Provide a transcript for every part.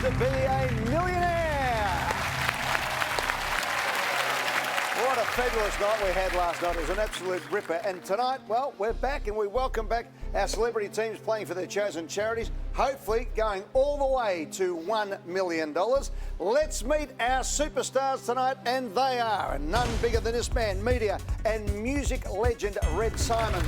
to be a millionaire. What a fabulous night we had last night. It was an absolute ripper. And tonight, well, we're back and we welcome back our celebrity teams playing for their chosen charities, hopefully going all the way to $1 million. Let's meet our superstars tonight, and they are none bigger than this man, media and music legend Red Simons,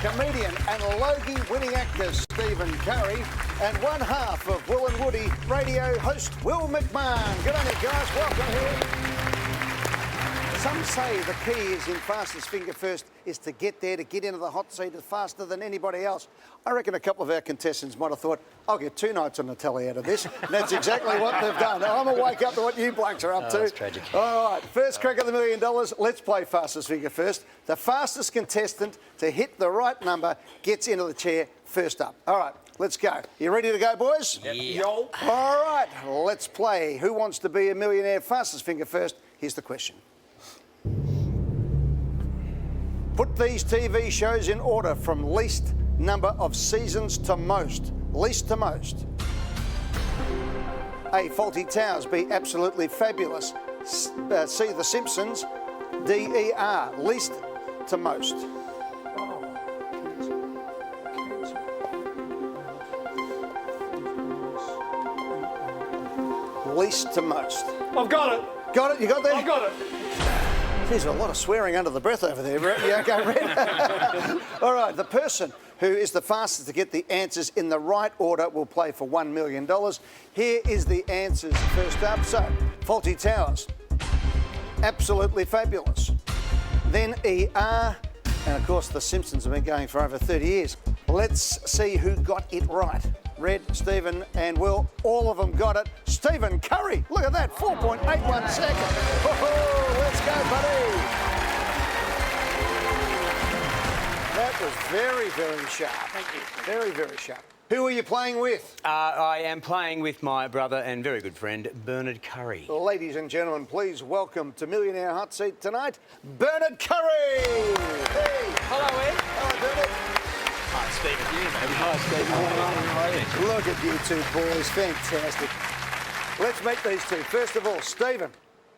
comedian and Logie-winning actor Stephen Curry, and one half of Will and Woody radio host Will McMahon. Good on you guys, welcome here. Some say the key is in fastest finger first is to get there, to get into the hot seat faster than anybody else. I reckon a couple of our contestants might have thought, I'll get 2 nights on the telly out of this. And that's exactly what they've done. I'm going to wake up to what you blokes are up to. That's tragic. All right, first crack at the $1 million. Let's play fastest finger first. The fastest contestant to hit the right number gets into the chair first up. All right, let's go. You ready to go, boys? Yep. Yo. All right, let's play. Who wants to be a millionaire? Fastest finger first. Here's the question. Put these TV shows in order from least number of seasons to most. Least to most. A, Faulty Towers. B, Absolutely Fabulous. C, The Simpsons. D, ER. Least to most. Least to most. I've got it. Got it? You got that? I've got it. There's a lot of swearing under the breath over there. Yeah, okay, Red. All right, the person who is the fastest to get the answers in the right order will play for $1 million. Here is the answers first up. So, Faulty Towers, Absolutely Fabulous, then ER, and of course The Simpsons have been going for over 30 years. Let's see who got it right. Red, Stephen and Will, all of them got it. Stephen Curry, look at that, 4.81 seconds. Oh, let's go, buddy. That was very, very sharp. Thank you. Very, very sharp. Who are you playing with? I am playing with my brother and very good friend, Bernard Curry. Ladies and gentlemen, please welcome to Millionaire Hot Seat tonight, Bernard Curry. Hey. Hello, Ed. Hello, Bernard. Hi, Stephen. Hi, Stephen. Look at you two boys, fantastic. Let's meet these two. First of all, Stephen,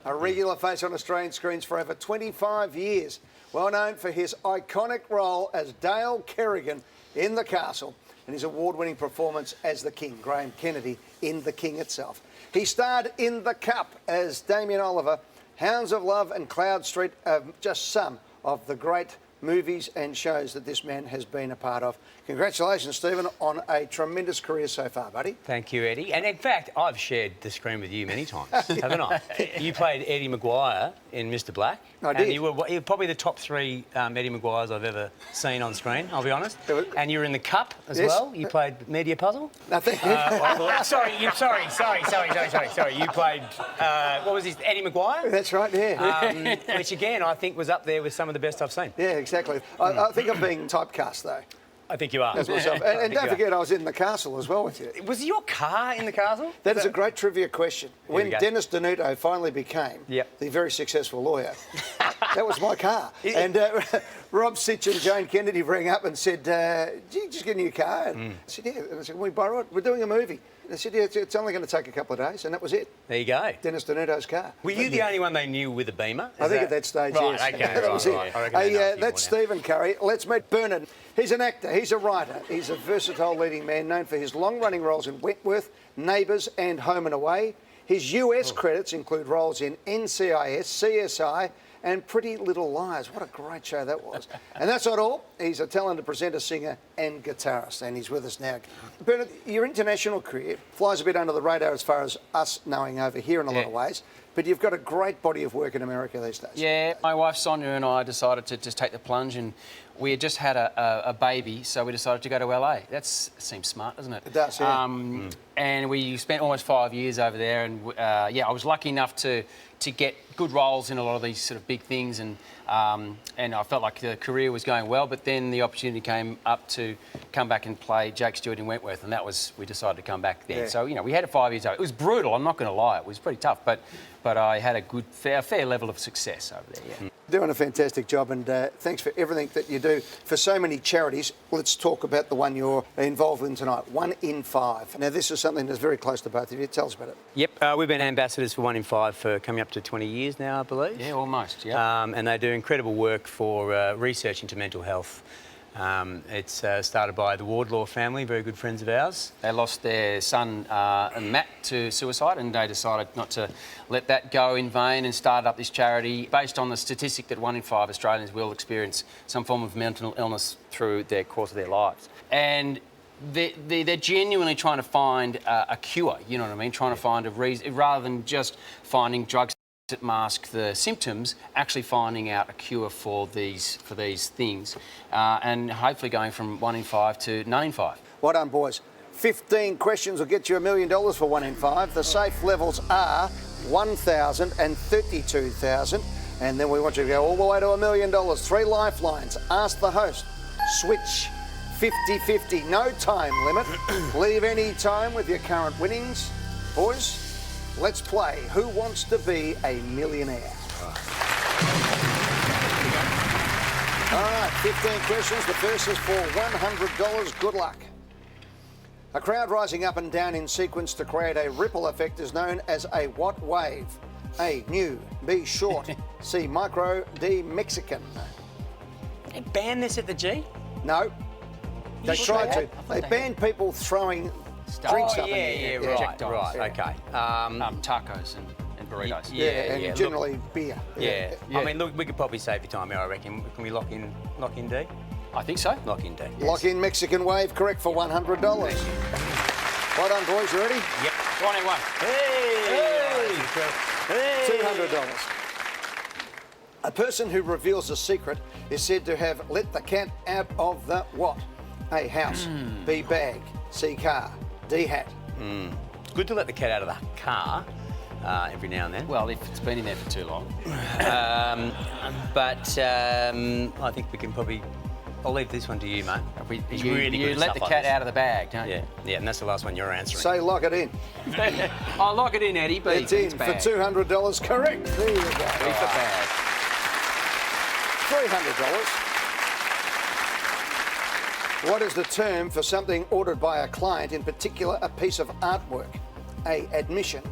a regular face on Australian screens for over 25 years, well known for his iconic role as Dale Kerrigan in The Castle and his award-winning performance as the King, Graham Kennedy, in The King itself. He starred in The Cup as Damien Oliver, Hounds of Love and Cloud Street, just some of the great movies and shows that this man has been a part of. Congratulations, Stephen, on a tremendous career so far, buddy. Thank you, Eddie. And in fact, I've shared the screen with you many times, haven't I? You played Eddie Maguire in Mr. Black. I did. And you were probably the top 3 Eddie Maguires I've ever seen on screen, I'll be honest. And you were in The Cup as well. You played Media Puzzle. Nothing. Sorry. You played, what was his, Eddie Maguire? That's right, yeah. Which, again, I think was up there with some of the best I've seen. Yeah, exactly. I think I'm being typecast, though. I think you are. That's myself. And don't forget, I was in The Castle as well with you. Was your car in The Castle? That is a great trivia question. When Dennis Denuto finally became the very successful lawyer, that was my car. And Rob Sitch and Jane Kennedy rang up and said, did you just get a new car? And I said, yeah. And I said, can we borrow it? We're doing a movie. And they said, yeah, it's only going to take a couple of days. And that was it. There you go. Dennis Denuto's car. Were you the only one they knew with a Beamer? I think at that stage, right, yes. Okay, that was it. Hey, that's Stephen Curry. Let's meet Bernard. He's an actor, he's a writer, he's a versatile leading man known for his long-running roles in Wentworth, Neighbours and Home and Away. His US credits include roles in NCIS, CSI and Pretty Little Liars. What a great show that was. And that's not all. He's a talented presenter, singer and guitarist, and he's with us now. Bernard, your international career flies a bit under the radar as far as us knowing over here in a lot of ways, but you've got a great body of work in America these days. Yeah, my wife Sonia and I decided to just take the plunge, and we had just had a baby, so we decided to go to LA. That seems smart, doesn't it? It does, yeah. And we spent almost 5 years over there, and I was lucky enough to get good roles in a lot of these sort of big things, and I felt like the career was going well, but then the opportunity came up to come back and play Jake Stewart in Wentworth, and we decided to come back then. Yeah. So, we had 5 years over. It was brutal, I'm not going to lie, it was pretty tough, but I had a fair level of success over there, yeah. Doing a fantastic job, and thanks for everything that you do for so many charities. Let's talk about the one you're involved in tonight, 1 in 5. Now, this is something that's very close to both of you. Tell us about it. Yep, we've been ambassadors for 1 in 5 for coming up to 20 years now, I believe. Yeah, almost, yeah. And they do incredible work for research into mental health. It's started by the Wardlaw family, very good friends of ours. They lost their son, Matt, to suicide, and they decided not to let that go in vain and started up this charity based on the statistic that 1 in 5 Australians will experience some form of mental illness through the course of their lives. And they're genuinely trying to find a cure, you know what I mean? Trying to find a reason, rather than just finding drugs that mask the symptoms, actually finding out a cure for these things, and hopefully going from 1 in 5 to none in 5. Well done, boys. 15 questions will get you $1 million for 1 in 5. The safe levels are 1,000 and 32,000. And then we want you to go all the way to $1 million. 3 lifelines. Ask the host. Switch. 50-50. No time limit. Leave any time with your current winnings. Boys, let's play Who Wants to Be a Millionaire? All right, 15 questions. The first is for $100. Good luck. A crowd rising up and down in sequence to create a ripple effect is known as a what wave? A, new. B, short. C, micro. D, Mexican. They banned this at the G? No. They tried to. They banned people throwing drinks up in the air. Right, okay. Tacos and burritos. And generally beer. Yeah. I mean, look, we could probably save your time here, I reckon. Can we lock in D? I think so. Lock in D. Yes. Lock in Mexican wave, correct, for $100. Well done, boys. You ready? Yep. 1 in 1. Hey! $200. A person who reveals a secret is said to have let the cat out of the what? A, house. B, bag. C, car. D, hat. It's good to let the cat out of the car every now and then. Well, if it's been in there for too long. But I think we can probably... I'll leave this one to you, mate. He's really good You at let stuff the like cat this. out of the bag, don't you? Yeah, and that's the last one you're answering. Say lock it in. I'll lock it in, Eddie, but It's in for $200. Correct. There you go. Beat the bag. $300. What is the term for something ordered by a client, in particular a piece of artwork? A, admission.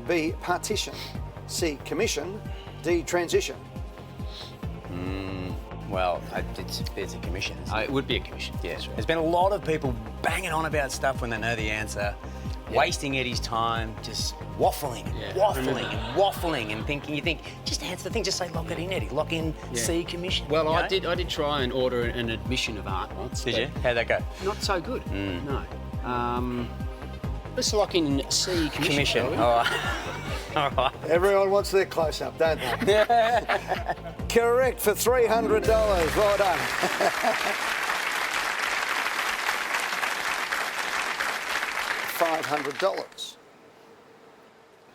B, partition. C, commission. D, transition. Well, it's a commission. Isn't it? It would be a commission. Yeah. There's been a lot of people banging on about stuff when they know the answer, wasting Eddie's time, just waffling and waffling and thinking. You think, just answer the thing. Just say lock it in, Eddie. Lock in C, commission. Well, you I know? did try and order an admission of art once. Did you? How'd that go? Not so good. No. Let's lock in C, commission. shall we? All right. All right. Everyone wants their close-up, don't they? Correct for $300. Well done. $500.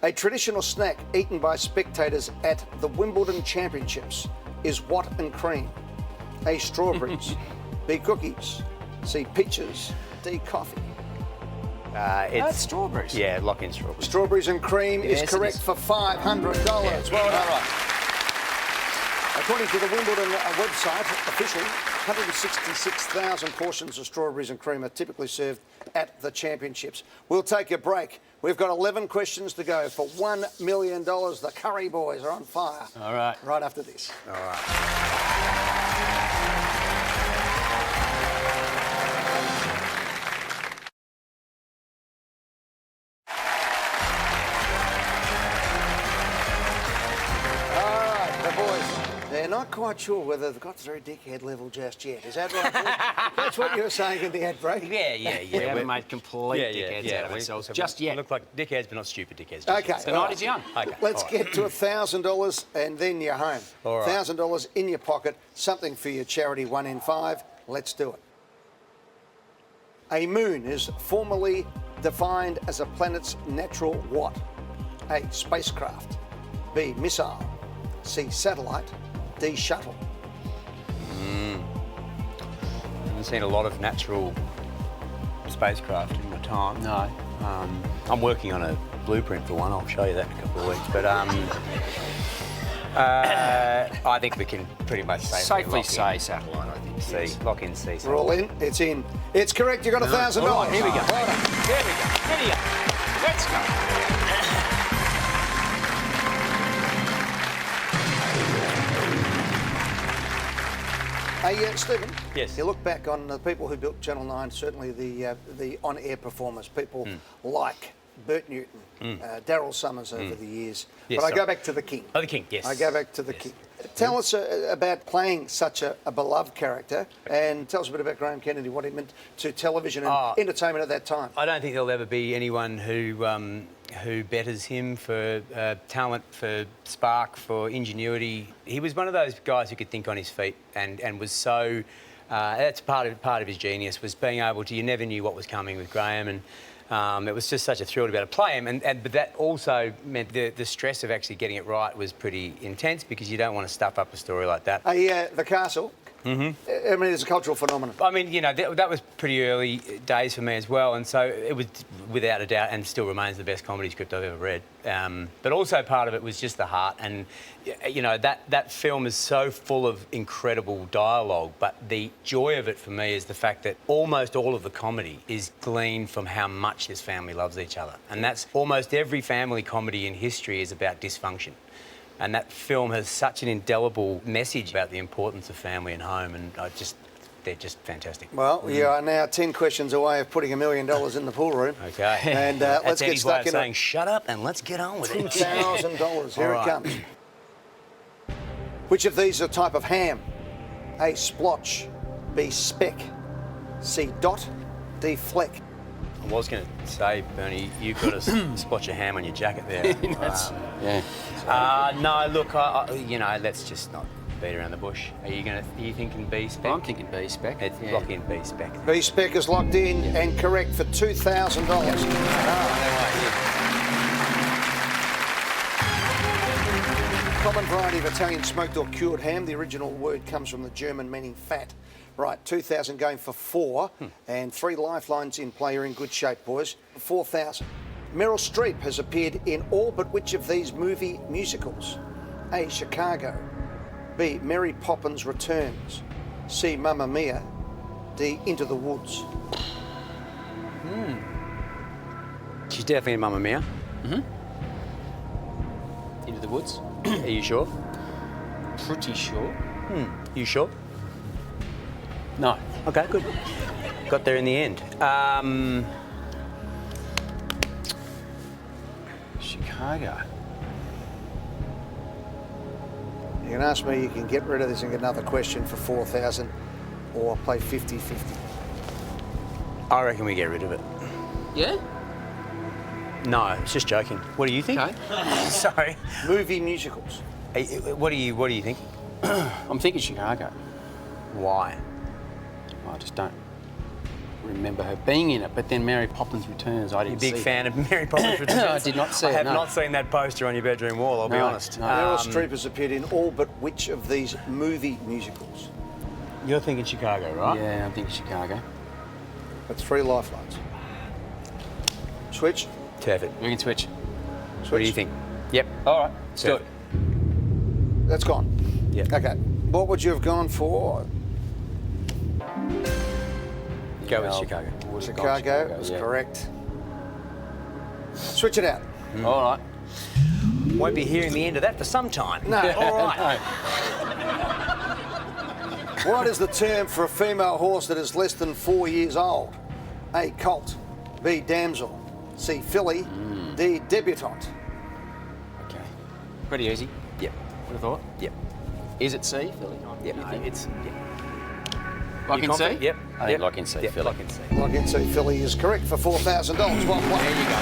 A traditional snack eaten by spectators at the Wimbledon Championships is what and cream? A, strawberries. B, cookies. C, peaches. D, coffee. It's strawberries. Yeah, lock in strawberries. Strawberries and cream Yes, is correct it is. for $500. Well done. All right. According to the Wimbledon website, official, 166,000 portions of strawberries and cream are typically served at the championships. We'll take a break. We've got 11 questions to go for $1 million. The Curry boys are on fire. All right. Right after this. All right. They're not quite sure whether they've got through dickhead level just yet. Is that right, boys? That's what you were saying in the ad break? Yeah. We haven't made complete dickheads out of ourselves just yet. We look like dickheads, but not stupid dickheads. Just Okay. yet. The night is young. Okay. Let's get to $1,000 and then you're home. All right. $1,000 in your pocket, something for your charity 1 in 5. Let's do it. A moon is formally defined as a planet's natural what? A, spacecraft. B, missile. C, satellite. D, shuttle. I haven't seen a lot of natural spacecraft in my time. No. I'm working on a blueprint for one. I'll show you that in a couple of weeks. But I think we can pretty much Safely say satellite, I think. C. Lock in C. We're all in. It's in. It's correct. You got $1,000. All right, here we go. Well done. There we go. There you go. Let's go. Hey, Stephen. Yes. You look back on the people who built Channel 9, certainly the on-air performers, people like Bert Newton, Daryl Summers over the years. Yes, but I go back to the King. Oh, the King, yes. I go back to the King. Tell us about playing such a beloved character, and tell us a bit about Graham Kennedy, what he meant to television and entertainment at that time. I don't think there'll ever be anyone who betters him for talent, for spark, for ingenuity. He was one of those guys who could think on his feet and was so... that's part of his genius, was being able to... You never knew what was coming with Graham, and it was just such a thrill to be able to play him. But that also meant the stress of actually getting it right was pretty intense, because you don't want to stuff up a story like that. The Castle. I mean, it's a cultural phenomenon. I mean, you know, that was pretty early days for me as well, and so it was without a doubt, and still remains the best comedy script I've ever read. But also part of it was just the heart, and you know, that film is so full of incredible dialogue. But the joy of it for me is the fact that almost all of the comedy is gleaned from how much this family loves each other, and that's almost every family comedy in history is about dysfunction. And that film has such an indelible message about the importance of family and home, and they're just fantastic. Well, you are now 10 questions away of putting $1 million in the pool room. Okay. And let's get stuck in saying, shut up and let's get on with it. $2,000. Here All it right. comes. Which of these are a type of ham? A, splotch. B, speck. C, dot. D, fleck. I was going to say, Bernie, you've got a splotch of ham on your jacket there. No, look, you know, let's just not beat around the bush. Are you thinking B spec? I'm thinking B spec. Lock in B spec. B, spec is locked in and correct for $2,000. Common variety of Italian smoked or cured ham. The original word comes from the German meaning fat. Right, 2,000 going for 4, and 3 lifelines in play. You're in good shape, boys. 4,000. Meryl Streep has appeared in all but which of these movie musicals? A, Chicago. B, Mary Poppins Returns. C, Mamma Mia. D, Into the Woods. She's definitely in Mamma Mia. Into the Woods. Are you sure? Pretty sure. You sure? No. Okay, good. Got there in the end. Chicago. You can ask me, you can get rid of this and get another question for 4,000, or play 50-50. I reckon we get rid of it. Yeah? No, it's just joking. What do you think? Okay. Sorry. Movie musicals. What are you thinking? I'm thinking Chicago. Why? I just don't remember her being in it, but then Mary Poppins Returns, I didn't see. You're a big fan of Mary Poppins Returns? I did not see I it, have no. not seen that poster on your bedroom wall, I'll be honest. No. Meryl Streep has appeared in all but which of these movie musicals? You're thinking Chicago, right? Yeah, I'm thinking Chicago. That's 3 lifelines. Switch. Perfect. We can switch. What do you think? Yep. All right, let's do it. That's gone. Yep. Okay. What would you have gone for? Go with Chicago. Chicago is correct. Switch it out. All right. Won't be hearing the end of that for some time. No. All right. What is the term for a female horse that is less than 4 years old? A, colt. B, damsel. C, filly. D, debutante. Okay. Pretty easy. Yep. Would have thought. Yep. Is it C, Philly? Yep. You think? It's. Yep. Lock You in C? confident? Yep. I think Yep. lock in C, Yep. Philly. Lock in C. Lock in C, filly is correct for $4,000. Well played. There you go.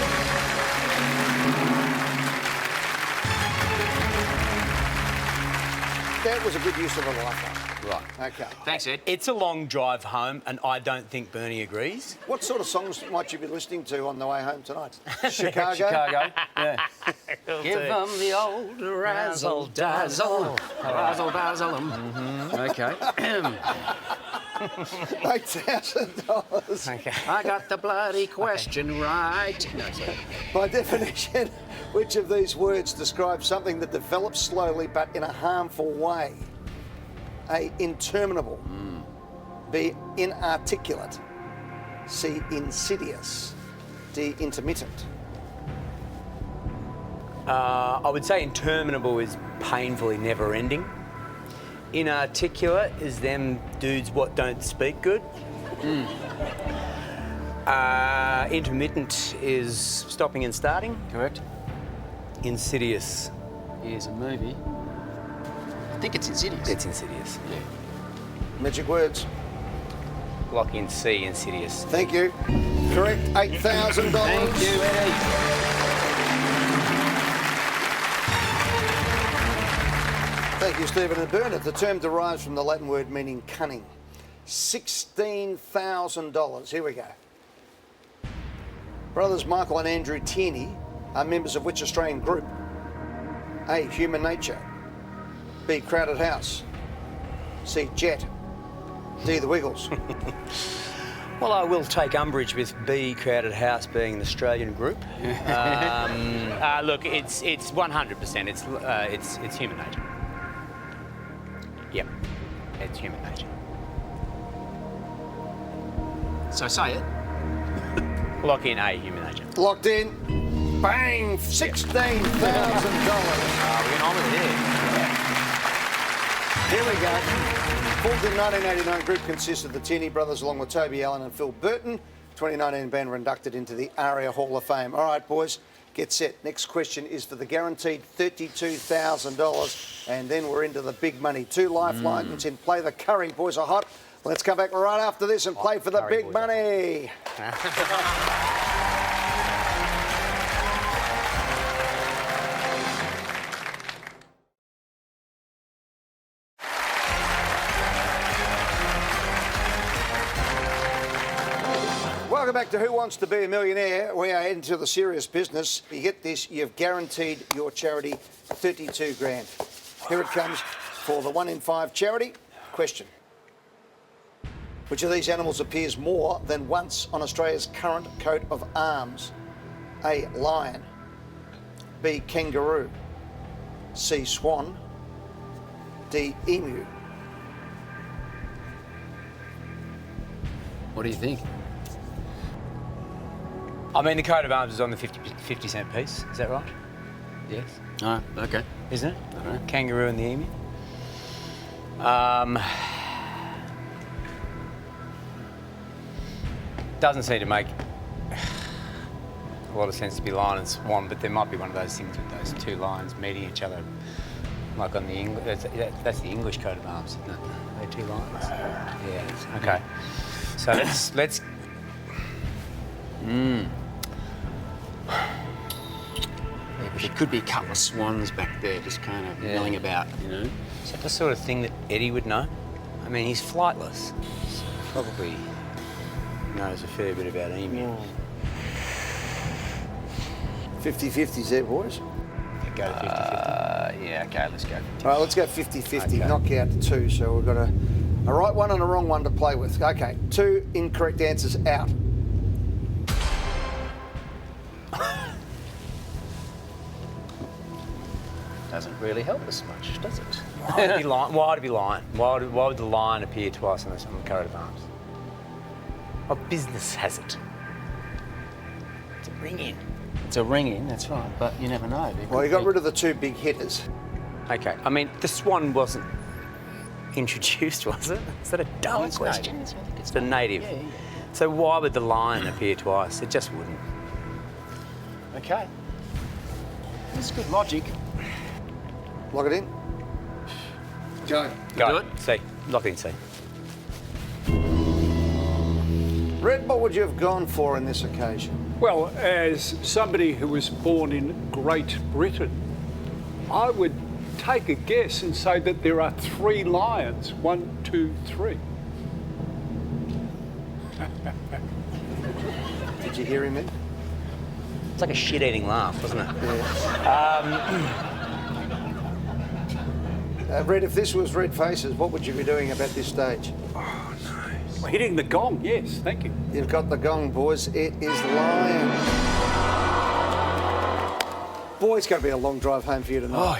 That was a good use of a lifeline. Right. Okay. Thanks, Ed. It's a long drive home, and I don't think Bernie agrees. What sort of songs might you be listening to on the way home tonight? Chicago? Chicago. Yeah. Give them the old razzle dazzle. Razzle dazzle 'em. Okay. $8,000. Okay. I got the bloody question right. No, sorry. By definition, Which of these words describes something that develops slowly but in a harmful way? A. Interminable. B. Inarticulate. C. Insidious. D. Intermittent. I would say interminable is painfully never-ending. Inarticulate is them dudes what don't speak good. Intermittent is stopping and starting. Correct. Insidious. Here's a movie. I think it's Insidious. It's insidious. Yeah. Magic words. Lock in C, insidious. Thank you. Correct. $8,000. Thank you, Eddie. Thank you, Stephen and Bernard. The term derives from the Latin word meaning cunning. $16,000. Here we go. Brothers Michael and Andrew Tierney are members of which Australian group? A. Human Nature. B. Crowded House. C. Jet. D. The Wiggles. Well, I will take umbrage with B, Crowded House being the Australian group. Look, it's 100%. It's human nature. Yep, it's human nature. So say it. Lock in A, human nature. Locked in. Bang! $16,000. We're getting on with it here. Here we go. Formed in 1989, group consists of the Tierney brothers along with Toby Allen and Phil Burton. 2019 band were inducted into the ARIA Hall of Fame. All right, boys, get set. Next question is for the guaranteed $32,000, and then we're into the big money. 2 lifelines in play. The curry boys are hot. Let's come back right after this and play for the big money. Welcome back to Who Wants to Be a Millionaire. We are heading to the serious business. You get this, you've guaranteed your charity 32 grand. Here it comes for the 1 in 5 charity. Question. Which of these animals appears more than once on Australia's current coat of arms? A. Lion. B. Kangaroo. C. Swan. D. Emu. What do you think? I mean, the coat of arms is on the 50 cent piece. Is that right? Yes. Oh, okay. Isn't it? All right. Kangaroo and the emu. Doesn't seem to make a lot of sense to be lion and swan, but there might be one of those things with those 2 lions meeting each other, like on the English. That's the English coat of arms, isn't it? They're 2 lions. Yeah. Okay. So let's. Yeah, but there could be a couple of swans back there just kind of milling about, you know. Is that the sort of thing that Eddie would know? I mean, he's flightless. So probably knows a fair bit about emu. 50-50s there, boys. Go to 50-50. Yeah, okay, let's go. All right, let's go 50-50. Knock out 2, so we've got a right one and a wrong one to play with. Okay, 2 incorrect answers out. Doesn't really help us much, does it? Why would it be lion? Why would it be lion? Why would the lion appear twice on the coat of arms? What business has it? It's a ring-in. It's a ring-in, that's right, but you never know. Well, you got rid of the 2 big hitters. Okay, I mean, the swan wasn't introduced, was it? Is that a dumb question? Native. I think It's a native. Yeah. So why would the lion appear twice? It just wouldn't. Okay. That's good logic. Lock it in. Go. Go. do it? C. Lock it in C. Red, what would you have gone for in this occasion? Well, as somebody who was born in Great Britain, I would take a guess and say that there are 3 lions. 1, 2, 3. Did you hear him then? It's like a shit-eating laugh, wasn't it? Red, if this was Red Faces, what would you be doing about this stage? Hitting the gong, yes, thank you. You've got the gong, boys. It is lion. boy, it's going to be a long drive home for you tonight. Oh,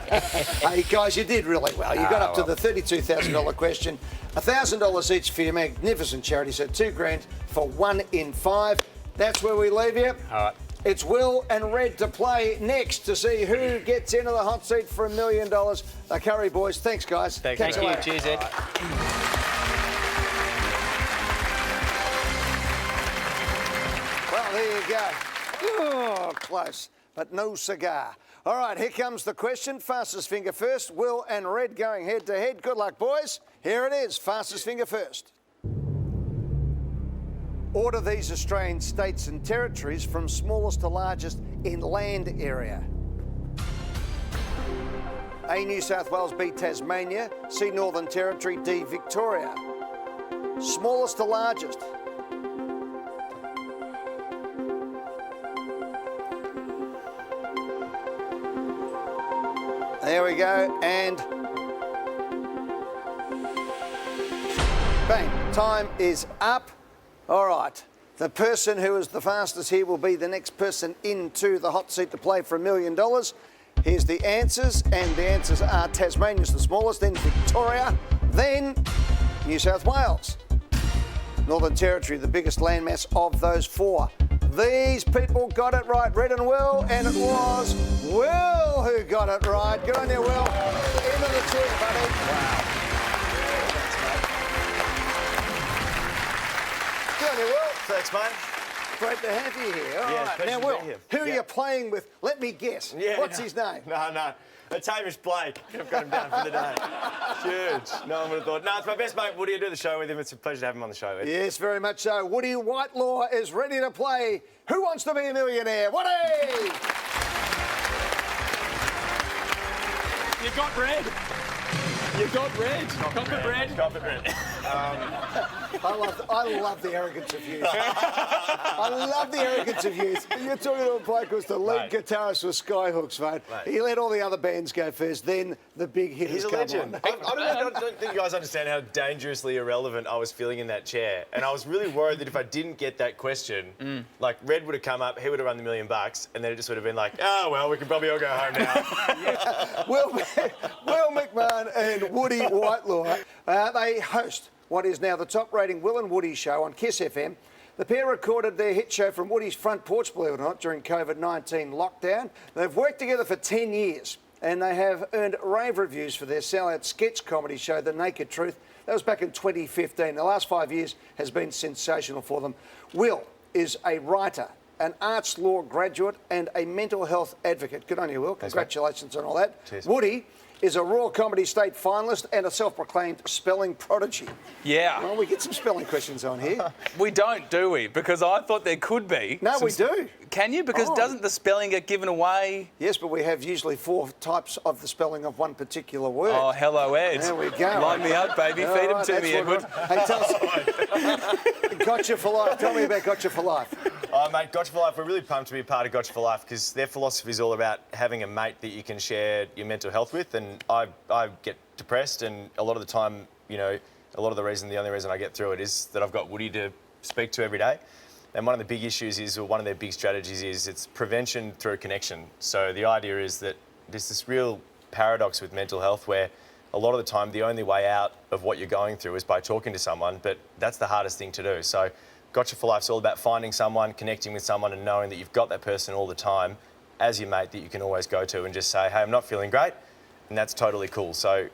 yeah. Hey, guys, you did really well. You got up to the $32,000 question. $1,000 each for your magnificent charity, so $2,000 for 1 in 5. That's where we leave you. All right. It's Will and Red to play next to see who gets into the hot seat for $1 million. The Curry boys, thanks, guys. Thank Catch you. later. Cheers, Ed. Well, there you go. Oh, close, but no cigar. All right, here comes the question. Fastest finger first. Will and Red going head to head. Good luck, boys. Here it is. Fastest finger first. Order these Australian states and territories from smallest to largest in land area. A, New South Wales, B, Tasmania, C, Northern Territory, D, Victoria. Smallest to largest. There we go, and bang, time is up. All right, the person who is the fastest here will be the next person into the hot seat to play for $1 million. Here's the answers, and the answers are Tasmania's the smallest, then Victoria, then New South Wales. Northern Territory, the biggest landmass of those four. These people got it right, Red and Will, and it was Will who got it right. Good on you, Will. Into the chair, buddy. Wow. Good on you, Will. Thanks, mate. Great to have you here. All Yeah, right. pleasure Now, to Will, be here. who are you playing with? Let me guess. What's his name? No. It's Hamish Blake. I've got him down for the day. Huge. No one would have thought. No, it's my best mate, Woody. I do the show with him. It's a pleasure to have him on the show, Ed. Yes, very much so. Woody Whitelaw is ready to play Who Wants to Be a Millionaire? Woody! You got Red. You got Red. Copper Red. Copper Red. I love the arrogance of youth. I love the arrogance of youth. You're talking to a bloke who's the lead guitarist with Skyhooks, mate. He let all the other bands go first, then the big hitters He's a come legend. on. I don't think you guys understand how dangerously irrelevant I was feeling in that chair. And I was really worried that if I didn't get that question, like Red would have come up, he would have run the $1 million, and then it just would have been like, oh, well, we can probably all go home now. Will McMahon and Woody Whitelaw, they host what is now the top-rating Will and Woody show on Kiss FM. The pair recorded their hit show from Woody's front porch, believe it or not, during COVID-19 lockdown. They've worked together for 10 years, and they have earned rave reviews for their sellout sketch comedy show, The Naked Truth. That was back in 2015. The last 5 years has been sensational for them. Will is a writer, an arts law graduate, and a mental health advocate. Good on you, Will. Congratulations on all that. Cheers. Woody is a Raw Comedy State finalist and a self-proclaimed spelling prodigy. Yeah. Well, we get some spelling questions on here. We don't, do we? Because I thought there could be. No, we do. Can you? Because doesn't the spelling get given away? Yes, but we have usually 4 types of the spelling of one particular word. Oh, hello, Ed. There we go. Line me up, baby. All Feed him right, to me, that's what Edward. Hey, tell us. Gotcha for Life. Tell me about Gotcha for Life. Mate, Gotcha for Life, we're really pumped to be a part of Gotcha for Life because their philosophy is all about having a mate that you can share your mental health with. And I get depressed, and a lot of the time, you know, the only reason I get through it is that I've got Woody to speak to every day. And one of the big issues is, or one of their big strategies is, it's prevention through connection. So the idea is that there's this real paradox with mental health where a lot of the time the only way out of what you're going through is by talking to someone, but that's the hardest thing to do. So Gotcha for Life's all about finding someone, connecting with someone, and knowing that you've got that person all the time as your mate that you can always go to and just say, hey, I'm not feeling great, and that's totally cool. So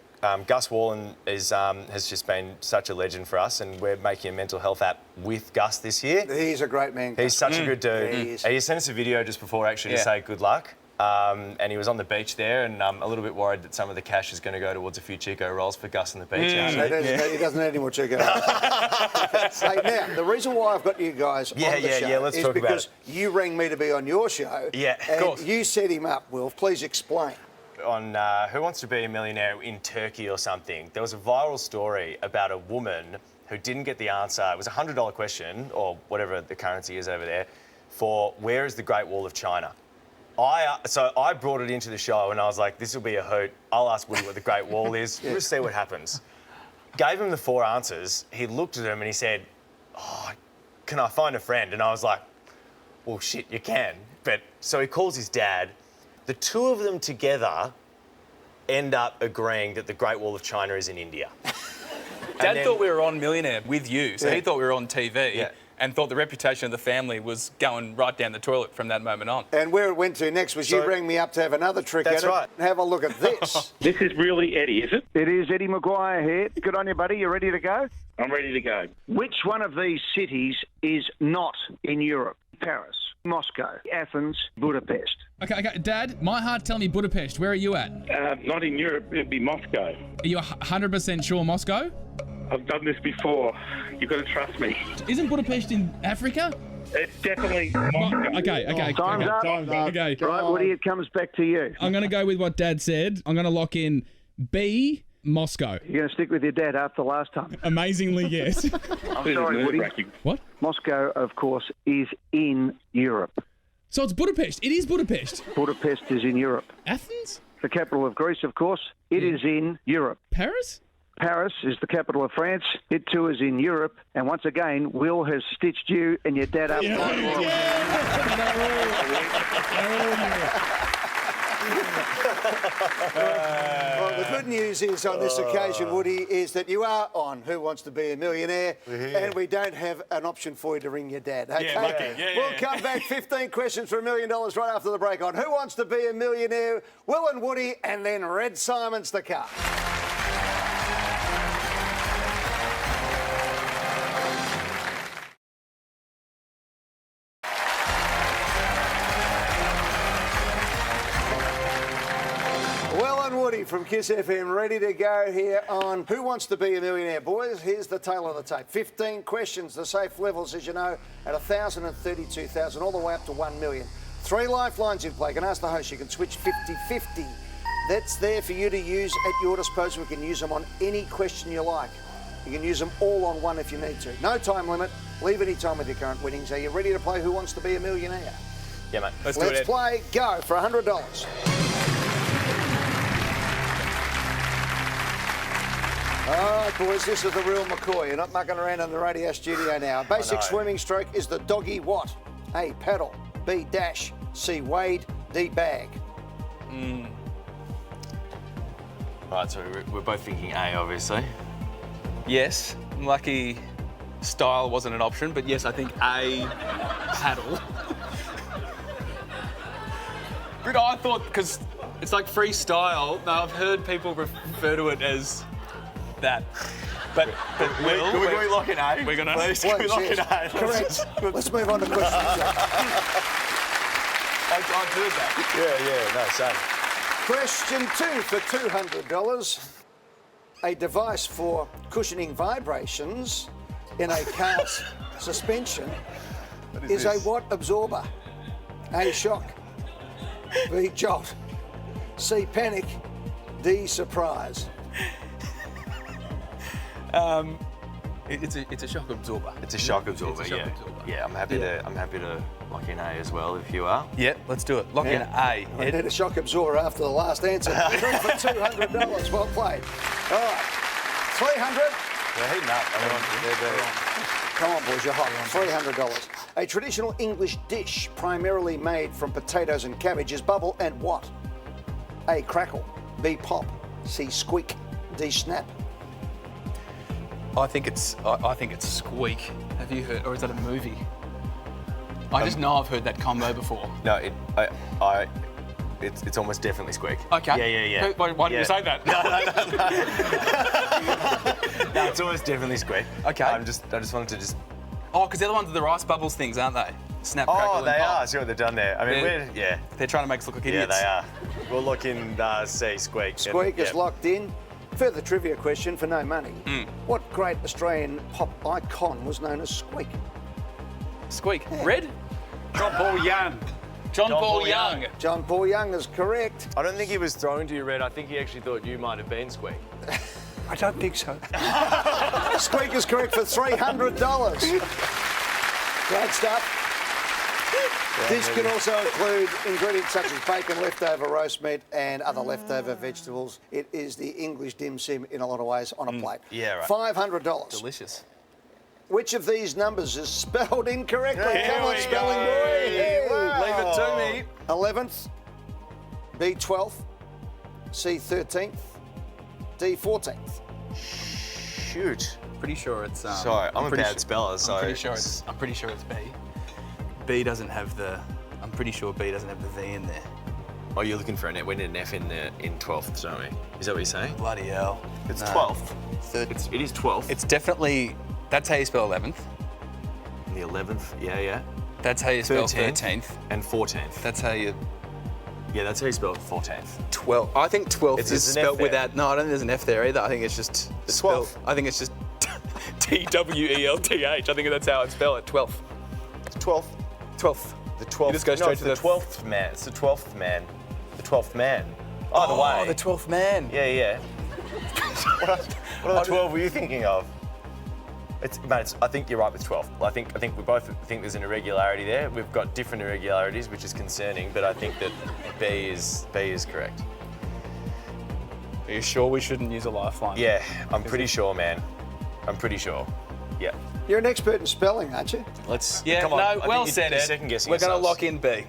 Gus Wallen has just been such a legend for us, and we're making a mental health app with Gus this year. He's a great man. He's such a good dude. He is. He sent us a video just before actually to say good luck. And he was on the beach there, and I'm a little bit worried that some of the cash is going to go towards a few Chico rolls for Gus on the beach. He doesn't need any more Chico. Hey, now, the reason why I've got you guys on the show let's is talk about because it. you rang me to be on your show. Yeah, of and course. You set him up, Will. Please explain. On Who Wants to Be a Millionaire in Turkey or something, there was a viral story about a woman who didn't get the answer. It was a $100 question, or whatever the currency is over there, for where is the Great Wall of China? So I brought it into the show, and I was like, this will be a hoot. I'll ask Woody what the Great Wall is. We'll see what happens. Gave him the 4 answers. He looked at them and he said, oh, can I find a friend? And I was like, well, shit, you can. But so he calls his dad. The two of them together end up agreeing that the Great Wall of China is in India. Dad thought we were on Millionaire with you, so he thought we were on TV. Yeah. And thought the reputation of the family was going right down the toilet from that moment on. And where it went to next was you rang me up to have another trick at That's it. right. Have a look at this. This is really Eddie, is it? It is Eddie Maguire here. Good on you, buddy. You ready to go? I'm ready to go. Which one of these cities is not in Europe? Paris, Moscow, Athens, Budapest. Okay, Dad, my heart's telling me Budapest. Where are you at? Not in Europe, it'd be Moscow. Are you 100% sure Moscow? I've done this before. You've got to trust me. Isn't Budapest in Africa? It's definitely Moscow. Okay. Time's up. Okay. Right, Woody, it comes back to you. I'm going to go with what Dad said. I'm going to lock in B, Moscow. You're going to stick with your dad after last time. Amazingly, yes. I'm sorry, Woody. What? Moscow, of course, is in Europe. So it's Budapest. It is Budapest. Budapest is in Europe. Athens? The capital of Greece, of course. It is in Europe. Paris? Paris is the capital of France. It too is in Europe. And once again, Will has stitched you and your dad up. Well, the good news is on this occasion, Woody, is that you are on Who Wants to Be a Millionaire, and we don't have an option for you to ring your dad. Okay? We'll come back 15 questions for $1 million right after the break on Who Wants to Be a Millionaire, Will and Woody, and then Red Simon's the car. Woody from Kiss FM ready to go here on Who Wants to Be a Millionaire. Boys, here's the tail of the tape. 15 questions, the safe levels, as you know, at 1,000 and 32,000, all the way up to 1 million. 3 lifelines in play. You can ask the host, you can switch 50-50. That's there for you to use at your disposal. We can use them on any question you like. You can use them all on one if you need to. No time limit. Leave any time with your current winnings. Are you ready to play Who Wants to Be a Millionaire? Yeah, mate. Let's do it, Ed. Play. Go for $100. All right, boys, this is the real McCoy. You're not mucking around in the radio studio now. A basic swimming stroke is the doggy what? A, paddle. B, dash. C, wade. D, bag. Right, so we're both thinking A, obviously. Yes, I'm lucky style wasn't an option, but yes, I think A, paddle. But I thought, because it's like freestyle, now I've heard people refer to it as that. But Can we lock in A? We're gonna Please, Please, can we lock yes. in A? Correct. Let's move on to question 2. I've heard that. Yeah, no, same. Question 2 for $200. A device for cushioning vibrations in a car's suspension is a what absorber? A, shock. B, jolt. C, panic. D, surprise. It's a shock absorber. It's a shock absorber, It's a shock yeah. absorber. Yeah, I'm happy to lock in A as well if you are. Yeah, let's do it. Lock in A. I need a shock absorber after the last answer. 3 for $200. Well played. All right. 300. They're heating up. Come on, boys, you're hot. $300. A traditional English dish primarily made from potatoes and cabbage is bubble and what? A, crackle. B, pop. C, squeak. D, snap. I think it's squeak. Have you heard, or is that a movie? I just know I've heard that combo before. No, it's almost definitely squeak. Okay. Yeah. Why didn't you say that? No, it's almost definitely squeak. Okay. I just wanted to just. Oh, because the other ones are the rice bubbles things, aren't they? Snap, crackle, Oh, and they pop. are. See what they've done there. I mean, They're trying to make us look like Yeah, idiots. they are. We'll look in C, squeak. Squeak is Yep. locked in. Further trivia question for no money. What great Australian pop icon was known as Squeak? Squeak. Red? John Paul Young. John Paul Paul Young. Young. John Paul Young is correct. I don't think he was throwing to you, Red. I think he actually thought you might have been squeak. I don't think so. Squeak is correct for $300. Great stuff. This can also include ingredients such as bacon, leftover roast meat, and other leftover vegetables. It is the English dim sim in a lot of ways on a plate. Yeah, right. $500. Delicious. which of these numbers is spelled incorrectly? Here Come on, we spelling go. boy. Hey. Wow. Leave it to me. 11th, B 12th, C 13th, D 14th. Shoot. Pretty sure it's. Sorry, I'm a bad speller, so. I'm pretty sure it's B. B doesn't have the. I'm pretty sure B doesn't have the V in there. Oh, you're looking for an F. We need an F in there in 12th, don't we? Is that what you're saying? Bloody hell. It's No. 12th. Third. It is 12th. It's definitely. That's how you spell 11th. the 11th. Yeah. That's how you spell 13th. And 14th. That's how you. Yeah, that's how you spell 14th. 12. I think 12th It's is an F spelled there. without. No, I don't think there's an F there either. I think it's just. The spelled- 12th. I think it's just TWELTH. I think that's how I spell it. 12th. It's 12th. 12th. The 12th. You just go straight it's to the the 12th man. It's the 12th man. The 12th man. Either way. The 12th man. Yeah. what other 12 were you thinking of? I think you're right with 12. I think we both think there's an irregularity there. We've got different irregularities, which is concerning, but I think that B is correct. Are you sure we shouldn't use a lifeline? Yeah, I'm pretty sure, man. I'm pretty sure. Yeah. You're an expert in spelling, aren't you? Let's. Yeah, come on. no, I think well you're said, Ed. Second guessing. We're going to yourselves. lock in B.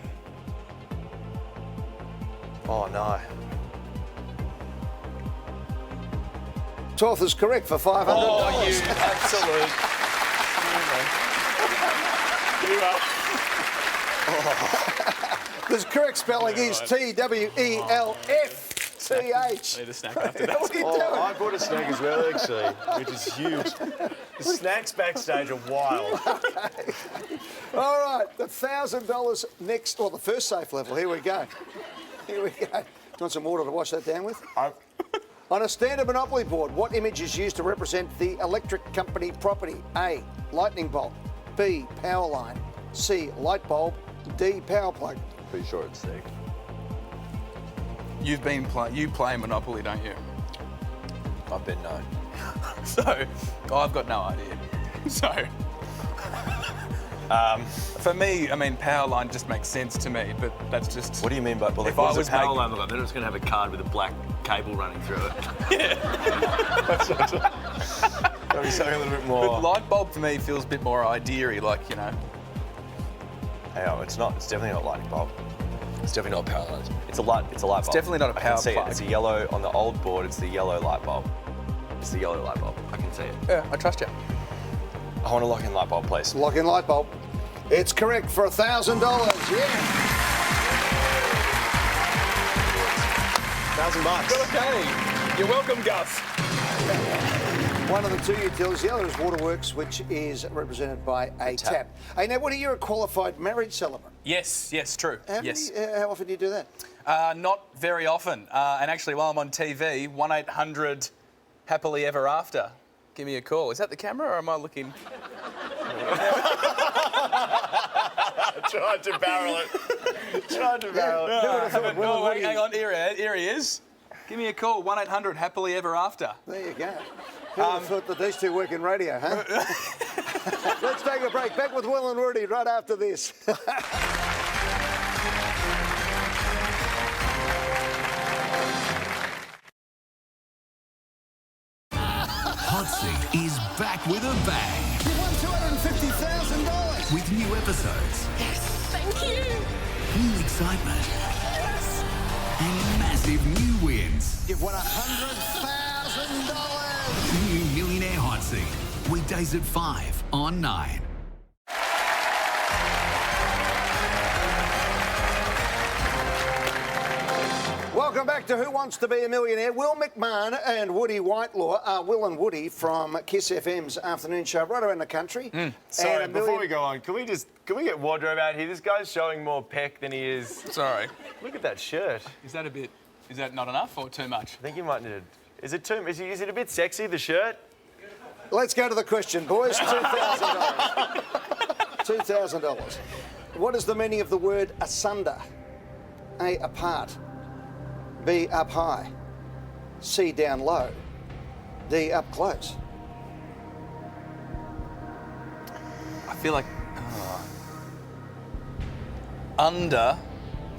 Oh no. 12th is correct for $500. Oh, you absolute. The correct spelling is TWELFCH. Need a snack after that. What are you Oh, doing? I bought a snack as well, actually, which is huge. The snacks backstage are wild. All right, the $1,000 next, or the first safe level. Here we go. Do you want some water to wash that down with? On a standard Monopoly board, what image is used to represent the electric company property? A, lightning bolt. B, power line. C, light bulb. D, power plug. Pretty sure it's C. You play Monopoly, don't you? I've been known. So, I've got no idea. So, for me, I mean, power line just makes sense to me, but that's just. What do you mean by If I was power making- line look like? They're just going to have a card with a black cable running through it. That'd be something a little bit more. But light bulb for me feels a bit more idea-y, like, you know. Hey, it's not. It's definitely not lightning bulb. It's definitely not power line. It's a light bulb. It's definitely not a I power can see plug. it. It's a yellow on the old board. It's the yellow light bulb. It's the yellow light bulb. I can see it. Yeah, I trust you. I want to lock in light bulb, please. Lock in light bulb. It's correct for $1,000. Yeah. $1,000. Okay. You're welcome, Gus. One of the two utilities, the other is Waterworks, which is represented by a tap. Hey, now, Woody, you're a qualified marriage celebrant. Yes, true. How often do you do that? Not very often. And actually, while I'm on TV, 1-800 Happily Ever After. Give me a call. Is that the camera or am I looking? Tried to barrel it. Tried to barrel it. No, wait, hang on. Here he is. Give me a call. 1-800 Happily Ever After. There you go. Who would have thought that these two work in radio, huh? Let's take a break. Back with Will and Rudy right after this. Hot Seat is back with a bang. You won $250,000. With new episodes. Yes, thank you. New excitement. Yes. And massive new wins. You've won $100,000. New Millionaire Hot Seat. Weekdays at 5 on 9. Welcome back to Who Wants to Be a Millionaire. Will McMahon and Woody Whitelaw are Will and Woody from Kiss FM's afternoon show right around the country. Sorry, And before we go on, can we get Wardrobe out here? This guy's showing more peck than he is. Sorry. Look at that shirt. Is that not enough or too much? I think you might need it. Is it a bit sexy, the shirt? Let's go to the question, boys. $2,000. $2,000. What is the meaning of the word asunder? A, apart. B, up high. C, down low. D, up close. I feel like under,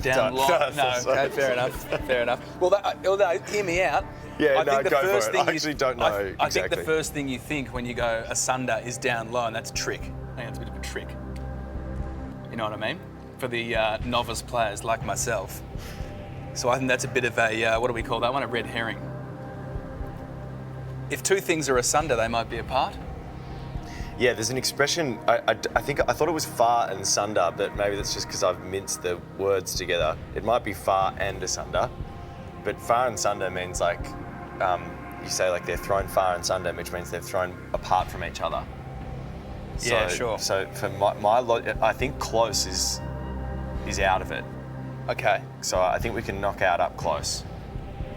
down low. No, okay, fair enough. Fair enough. Well, although hear me out. Yeah, I no, think the go first for it. thing I actually don't know I think exactly. the first thing you think when you go asunder is down low, and that's trick. I think that's a bit of a trick. You know what I mean? For the novice players like myself. So I think that's a bit of a, what do we call that one? A red herring. If two things are asunder, they might be apart. Yeah, there's an expression, I thought it was far and sunder, but maybe that's just because I've minced the words together. It might be far and asunder, but far and sunder means like, you say like they're thrown far and sunder, which means they're thrown apart from each other. Yeah, sure. So for my logic, I think close is out of it. Okay. So I think we can knock out up close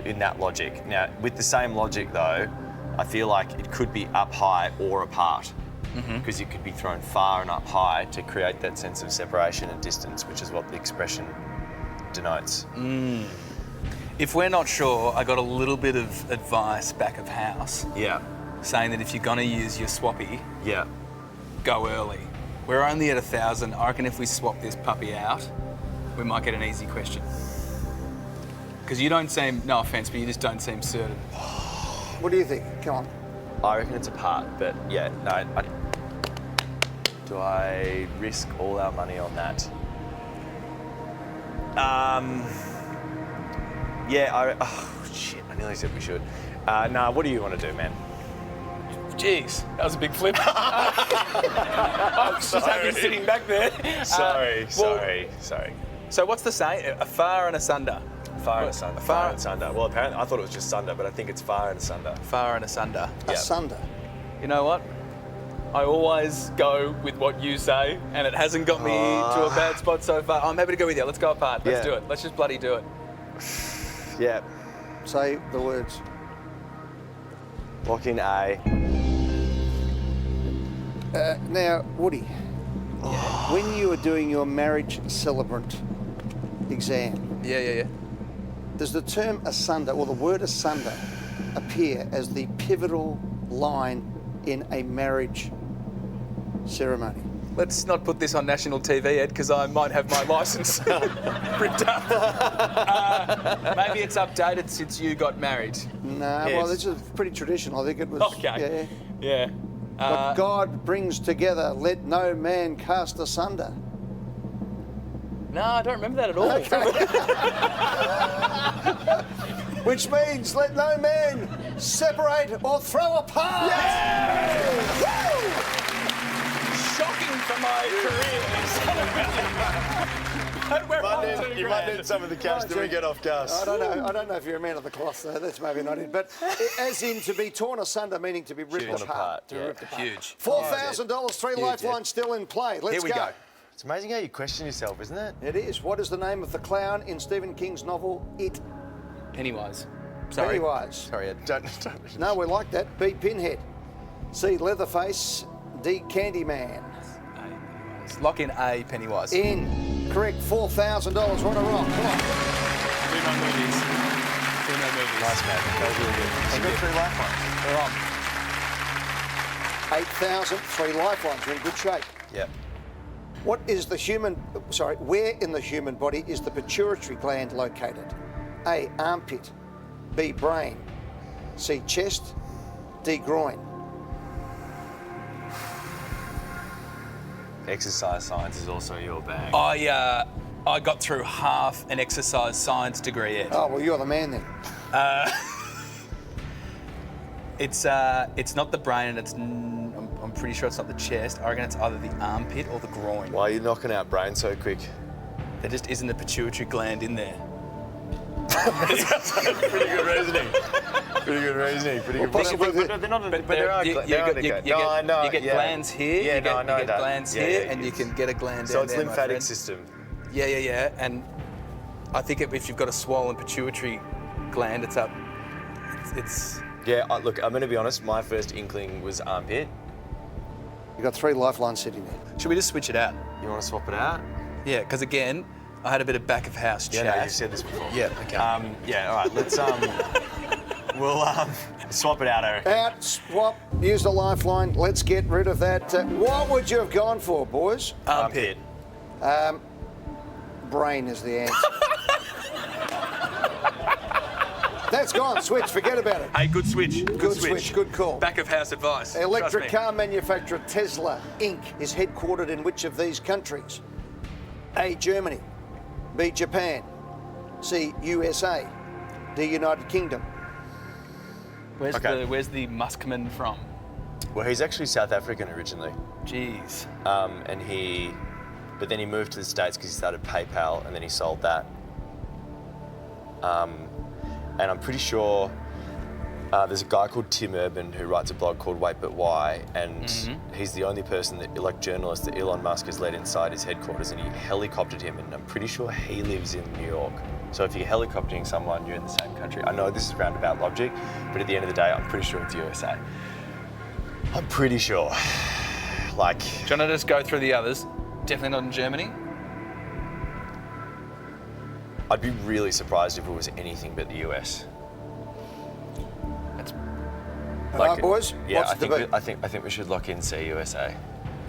in that logic. Now, with the same logic though, I feel like it could be up high or apart. Because you could be thrown far and up high to create that sense of separation and distance, which is what the expression denotes. If we're not sure, I got a little bit of advice back of house Yeah. saying that if you're going to use your swappy, Yeah. go early. We're only at 1,000. I reckon if we swap this puppy out, we might get an easy question. Because you don't seem, no offence, but you just don't seem certain. What do you think? Come on. I reckon it's apart, but yeah, no. Do I risk all our money on that? Yeah, oh shit, I nearly said we should. Nah, what do you want to do, man? Jeez, that was a big flip. I was just happy sitting back there. Sorry. So what's the saying? A far and asunder. Far and asunder. Far and asunder. Well, apparently, I thought it was just sunder, but I think it's far and asunder. Far and asunder. Yeah. Asunder. You know what? I always go with what you say, and it hasn't got me to a bad spot so far. I'm happy to go with you. Let's go apart. Let's do it. Let's just bloody do it. Yeah. Say the words. Lock in A. Now, Woody, when you were doing your marriage celebrant exam, Yeah. does the term asunder or the word asunder appear as the pivotal line in a marriage ceremony? Let's not put this on national TV, Ed, because I might have my licence ripped up. Maybe it's updated since you got married. No, Yes. well, this is pretty traditional. I think it was. Okay. Yeah. What God brings together, let no man cast asunder. No, I don't remember that at all. Which means let no man separate or throw apart. Shocking for my career. You might need some of the cash that we get off gas. I don't know if you're a man of the cloth, though. That's maybe not it. But as in to be torn asunder, meaning to be ripped apart. Huge. $4,000, three lifelines still in play. Let's Here we go. It's amazing how you question yourself, isn't it? It is. What is the name of the clown in Stephen King's novel It? Pennywise. Sorry. Pennywise. Sorry, Ed. Don't. No, we like that. B, Pinhead. C, Leatherface. D, Candyman. Lock in A, Pennywise. In. Correct. $4,000. We're on a roll. Come on. Do no movies. Nice, man. That was really good. I've got three lifelines. We're on. 8,000, three lifelines. We're in good shape. Yeah. Where in the human body is the pituitary gland located? A, armpit. B, brain. C, chest. D, groin. Exercise science is also your bag. I got through half an exercise science degree, Ed. Oh, well, you're the man then. It's not the brain, and I'm pretty sure it's not the chest. I reckon it's either the armpit or the groin. Why are you knocking out brain so quick? There just isn't a pituitary gland in there. Pretty good reasoning. Pretty good reasoning. Pretty good. But they're not. But there are. You get glands here. Yeah, you get that. glands here, and you can get a gland So down it's there, my lymphatic friend. system. Yeah. And I think if you've got a swollen pituitary gland, it's up. It's. Yeah. Look, I'm going to be honest. My first inkling was armpit. You've got three lifelines sitting there. Should we just switch it out? You want to swap it out? Yeah, because again, I had a bit of back of house chat. Yeah, no, you've said this before. Yeah. Okay. Yeah. All right. Let's we'll swap it out, Eric. Out, swap, use the lifeline. Let's get rid of that. What would you have gone for, boys? Armpit. Brain is the answer. That's gone. Switch. Forget about it. Hey, good switch. Good switch. Good call. Back of house advice. Electric Trust me. car manufacturer Tesla Inc. is headquartered in which of these countries? A. Germany. B. Japan. C. USA. D. United Kingdom. Where's the Muskman from? Well, he's actually South African originally. Jeez. But then he moved to the States because he started PayPal and then he sold that. And I'm pretty sure there's a guy called Tim Urban who writes a blog called Wait But Why, and he's the only person journalist that Elon Musk has let inside his headquarters, and he helicoptered him, and I'm pretty sure he lives in New York. So if you're helicoptering someone, you're in the same country. I know this is roundabout logic, but at the end of the day, I'm pretty sure it's USA. I'm pretty sure. Do you want to just go through the others? Definitely not in Germany. I'd be really surprised if it was anything but the US. All right, boys. Yeah, What's the debate? I think we should lock in say USA.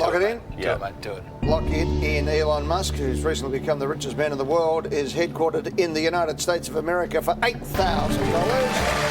Lock it in? Yeah, Do it, mate. Do it. Lock it in. Elon Musk, who's recently become the richest man in the world, is headquartered in the United States of America for $8,000.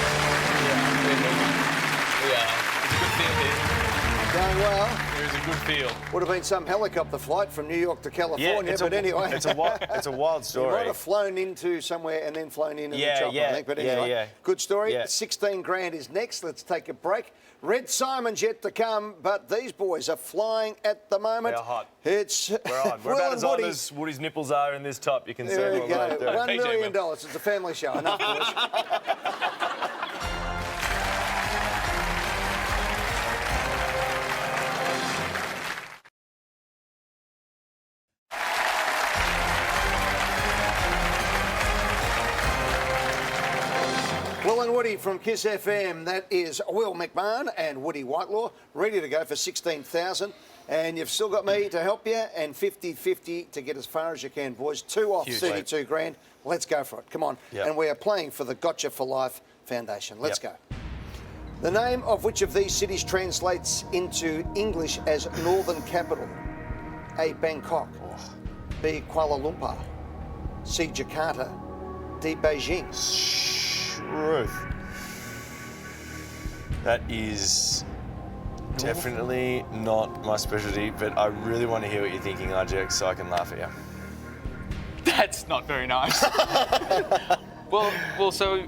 Going well. There is a good feel. Would have been some helicopter flight from New York to California, but anyway. It's a wild He story. might have flown into somewhere and then flown in the chopper, I think. But yeah, anyway, yeah. good story. Yeah. 16 grand is next. Let's take a break. Red Simon's yet to come, but these boys are flying at the moment. They're hot. It's We're on. We're Will about and as on Woody. as Woody's nipples are in this top. You can see There we what go. we're doing. $1 million. Will. It's a family show. Enough, boys. Will and Woody from Kiss FM. That is Will McMahon and Woody Whitelaw, ready to go for 16,000. And you've still got me to help you, and 50-50 to get as far as you can, boys. 2 off, Huge. 32 grand. Let's go for it. Come on. Yep. And we are playing for the Gotcha for Life Foundation. Let's Yep. go. The name of which of these cities translates into English as Northern Capital? A. Bangkok. B. Kuala Lumpur. C. Jakarta. D. Beijing. Truth. That is definitely not my specialty, but I really want to hear what you're thinking, RJ, so I can laugh at you. That's not very nice. well, so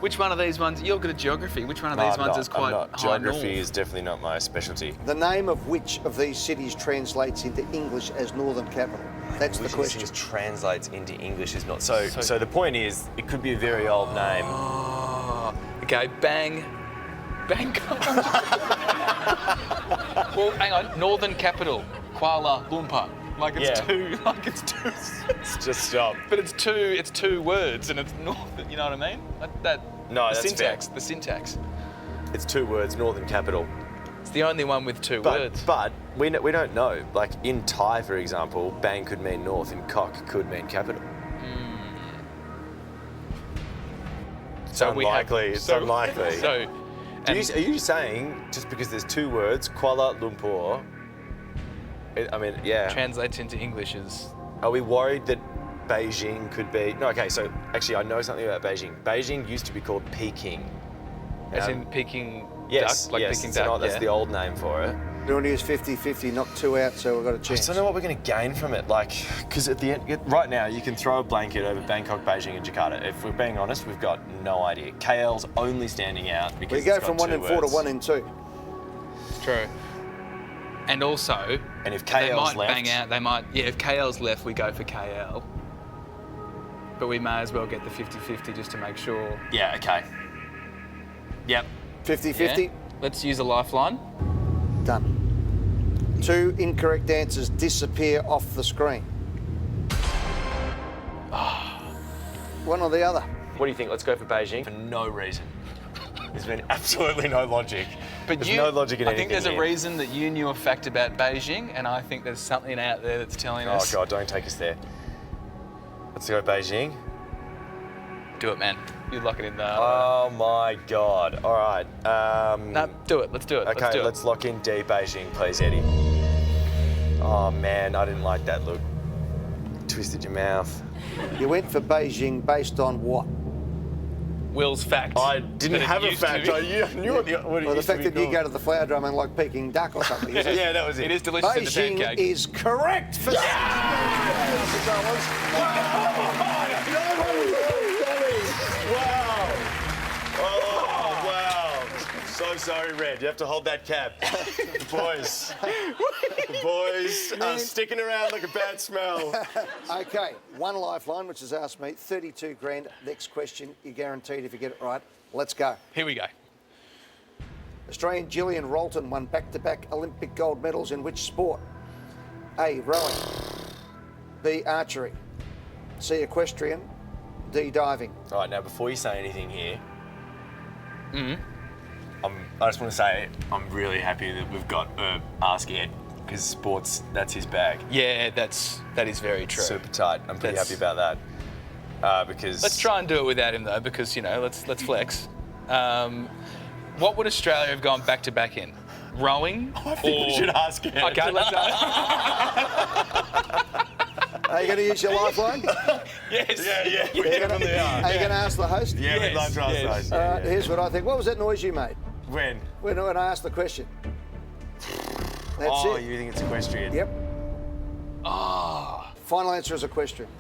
which one of these ones? You're good at geography. Which one of these ones is quite I'm not. high Geography north? is definitely not my specialty. The name of which of these cities translates into English as Northern Capital? That's the Which question. just translates into English is not. So the point is, it could be a very old name. Oh, okay, Bangkok. Well, hang on. Northern capital, Kuala Lumpur. It's just stop. But it's two words, and it's north. You know what I mean? No, the that's syntax. fair. The syntax. It's 2 words, Northern Capital. It's the only one with 2 words. But we don't know. Like in Thai, for example, bang could mean north and cock could mean capital. It's unlikely. It's unlikely. So, Are you saying just because there's 2 words, Kuala Lumpur? translates into English as. Are we worried that Beijing could be? No. Okay. So actually, I know something about Beijing. Beijing used to be called Peking. As in Peking Yes. duck, like yes. Peking duck. That's the old name for it. We want to use 50-50, knock 2 out, so we've got a I chance. just don't know what we're going to gain from it. Because at the end, right now, you can throw a blanket over Bangkok, Beijing, and Jakarta. If we're being honest, we've got no idea. KL's only standing out because We go it's got from 1 2 in 4 to words. 1 in 2. True. And also, And if they KL's might left, bang out. They might. Yeah, if KL's left, we go for KL. But we may as well get the 50-50 just to make sure. yeah, okay. Yep. 50-50, Yeah? Let's use a lifeline. done. 2 incorrect answers disappear off the screen. One or the other. What do you think? Let's go for Beijing. For no reason. There's been absolutely no logic. But there's no logic in I anything. think there's a here. reason that you knew a fact about Beijing, and I think there's something out there that's telling Oh us. God, don't take us there. Let's go Beijing. Do it, man. You lock it in there. Oh my God. All right. No, do it. Let's do it. Okay, let's lock in D, Beijing, please, Eddie. Oh man, I didn't like that look. Twisted your mouth. You went for Beijing based on what? Will's fact. I didn't that it have a used to fact. be. I knew what it Well, the used to fact be that you called. go to the flower drumming like Peking duck or something, is it? Yeah, that was it. It is delicious in the Beijing pancake. is correct for $60,000. Wow. Oh, wow. So sorry, Red. You have to hold that cab. The boys are sticking around like a bad smell. Okay, one lifeline, which has asked me 32 grand. Next question, you're guaranteed if you get it right. Let's go. Here we go. Australian Gillian Rolton won back-to-back Olympic gold medals in which sport? A, rowing. B, archery. C, equestrian. D, diving. All right, now before you say anything here, I just want to say I'm really happy that we've got Ask Ed, because sports, that's his bag. Yeah, that is very true. Super tight. I'm pretty happy about that. Because Let's try and do it without him though, because let's flex. What would Australia have gone back to back in? Rowing? I think we should ask Ed. Okay, let's ask. Are you going to use your lifeline? Yes. Yeah, we definitely are. Are you going to ask the host? Yeah, we'd like to ask those. All right, here's what I think. What was that noise you made When? when I asked the question? That's Oh, it. you think it's equestrian? Yep. Oh. Final answer is equestrian.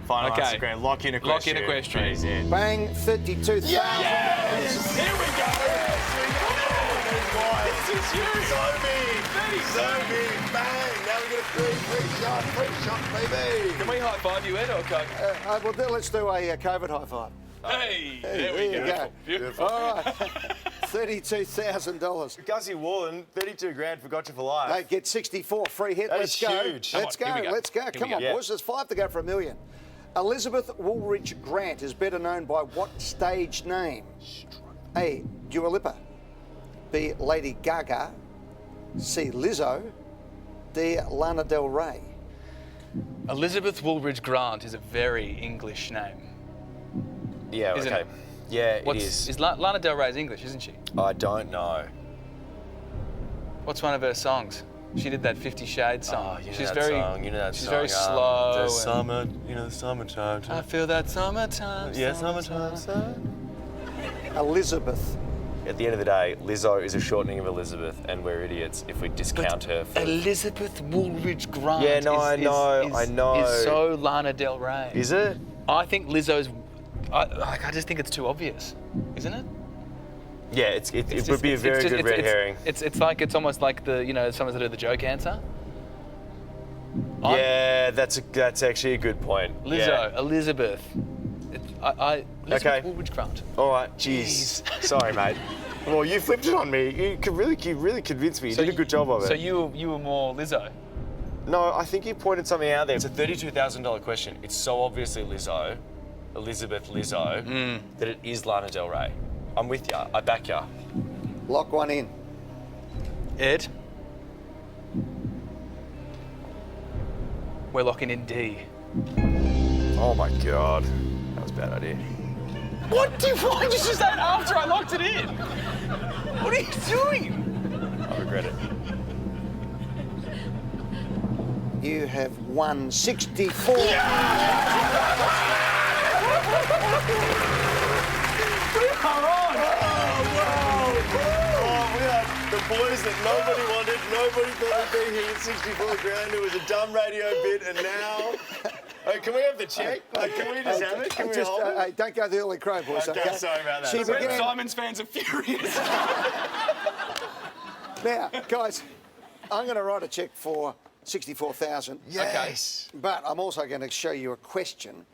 Final Okay. answer, Grant. Lock in equestrian. Lock in equestrian. Please, Ed. Bang, 32,000. Yes! Here we go! This is you, Zobi! Zobi, bang! Now we get a free shot, baby! Can we high five you, Ed, or go? Well, let's do a COVID high five. Hey, There we you go. Beautiful. All right. $32,000. Gussie Wallen, 32 grand for Gotcha for Life. They get 64, free hit. That Let's is go. huge. Let's Come on, go. here we go. Let's go. Here we Come go. on, Yeah. boys. There's 5 to go for $1 million. Elizabeth Woolridge Grant is better known by what stage name? A, Dua Lipa. B, Lady Gaga. C, Lizzo. D, Lana Del Rey. Elizabeth Woolridge Grant is a very English name. Yeah, Isn't okay. it? Yeah, it is. Is Lana Del Rey's English, isn't she? I don't know. What's one of her songs? She did that 50 Shades song. Oh, you know she's that very, song. You know that she's song. very slow. The and- summer, the summertime. I feel that summertime. Yeah, summertime. Elizabeth. At the end of the day, Lizzo is a shortening of Elizabeth, and we're idiots if we discount her. For... Elizabeth Woolridge Grant. Yeah, no, I know. Is so Lana Del Rey. Is it? I think Lizzo's. I just think it's too obvious, isn't it? Yeah, it would be a very good red herring. It's almost like the someone's to do the joke answer. Yeah, that's actually a good point. Lizzo, Yeah. Elizabeth. Elizabeth Okay. Woolridge Grant. All right, jeez. Sorry, mate. Well, you flipped it on me. You really convinced me. You did a good job of it. So you were more Lizzo. No, I think you pointed something out there. It's a $32,000 question. It's so obviously Lizzo, that it is Lana Del Rey. I'm with you. I back you. Lock one in. Ed. We're locking in D. Oh my God, that was a bad idea. Why did you say that after I locked it in? What are you doing? I regret it. You have won 64. We are on. Oh, we are the boys that nobody wanted. Nobody thought would be here at 64 grand. It was a dumb radio bit, and now. Hey, can we have the check? Can we just have it? Can we hold it? Hey, don't go the early crow, boys. Okay, sorry about that. She Sorry. began- Simon's fans are furious. Now, guys, I'm going to write a cheque for 64,000. Yes. But I'm also going to show you a question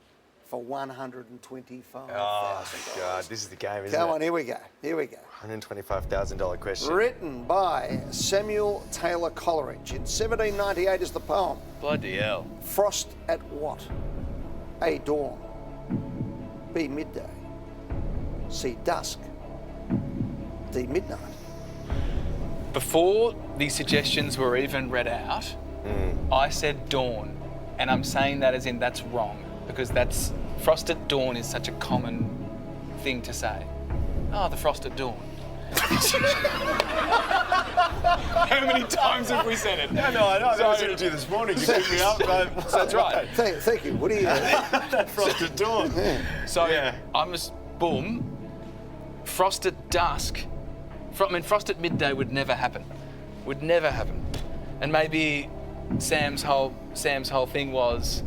for $125,000. Oh, God, this is the game, isn't Come it? on, here we go. Here we go. $125,000 question. Written by Samuel Taylor Coleridge in 1798 is the poem. Bloody hell. Frost at what? A, dawn. B, midday. C, dusk. D, midnight. Before these suggestions were even read out, I said dawn, and I'm saying that as in that's wrong, because that's frost at dawn is such a common thing to say. Oh, the frost at dawn. How many times have we said it? No, I know. I listened to you this morning. You picked me up. That's right. Thank you. What do you Frosted dawn. So I'm just boom. frost at dusk. Frost at midday would never happen. Would never happen. And maybe Sam's whole thing was,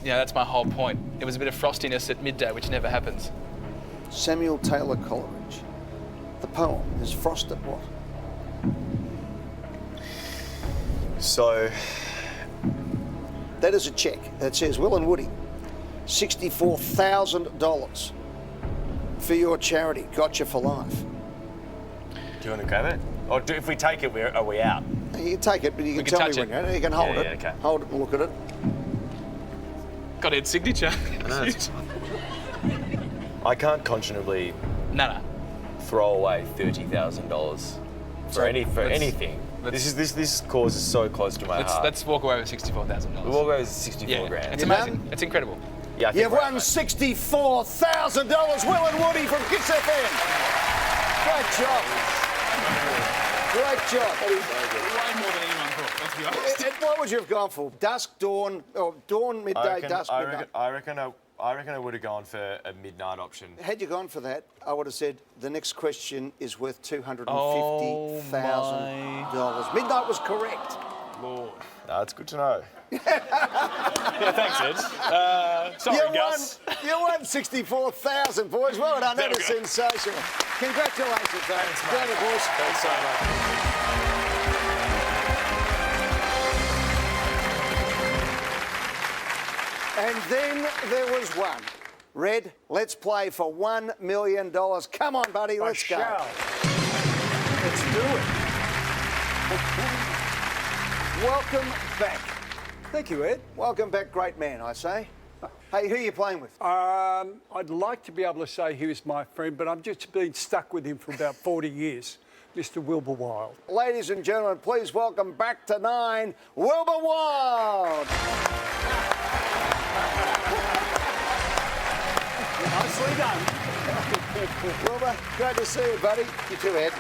that's my whole point. It was a bit of frostiness at midday, which never happens. Samuel Taylor Coleridge. The poem is Frost at what? So, that is a check that says, Will and Woody, $64,000 for your charity, Gotcha for Life. do you want to grab it? Or if we take it, are we out? You can take it, but you can can tell me touch when it. you can hold it. Yeah, okay. Hold it and look at it. Got Ed's signature. I can't conscionably No. throw away $30,000 for anything. This cause is so close to my heart. Let's walk away with $64,000. We'll walk away with 64 grand. It's amazing. It's incredible. Yeah, I think You've we're won out, mate. $64,000, Will and Woody from Kiss FM. Great job. Great job. Way more than anyone thought, let's be honest. What would you have gone for? Dusk, dawn, or dawn, midday, dusk, midday? I reckon I would have gone for a midnight option. Had you gone for that, I would have said the next question is worth $250,000. Midnight was correct. Lord. That's good to know. Yeah, thanks, Ed. Sorry, Gus. You won 64,000, boys. Well done. That is sensational. Congratulations, thanks, mate. Boys. Thanks so much. And then there was one. Red, let's play for $1 million. Come on, buddy, let's go. Let's do it. Welcome back. Thank you, Ed. Welcome back, great man, I say. Hey, who are you playing with? I'd like to be able to say he was my friend, but I've just been stuck with him for about 40 years. Mr. Wilbur Wilde. Ladies and gentlemen, please welcome back to 9, Wilbur Wilde. Nicely done. Wilbur, great to see you, buddy. You too, Ed.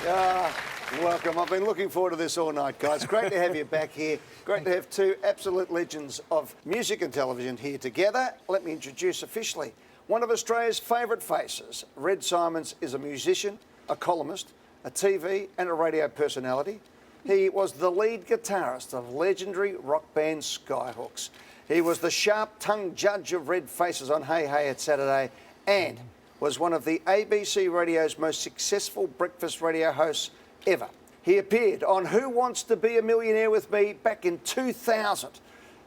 Welcome. I've been looking forward to this all night, guys. Great to have you back here. Great to have two absolute legends of music and television here together. Let me introduce officially one of Australia's favourite faces. Red Simons is a musician, a columnist, a TV and a radio personality. He was the lead guitarist of legendary rock band Skyhawks. He was the sharp-tongued judge of Red Faces on Hey Hey It's Saturday and was one of the ABC Radio's most successful breakfast radio hosts ever. He appeared on Who Wants to Be a Millionaire with Me back in 2000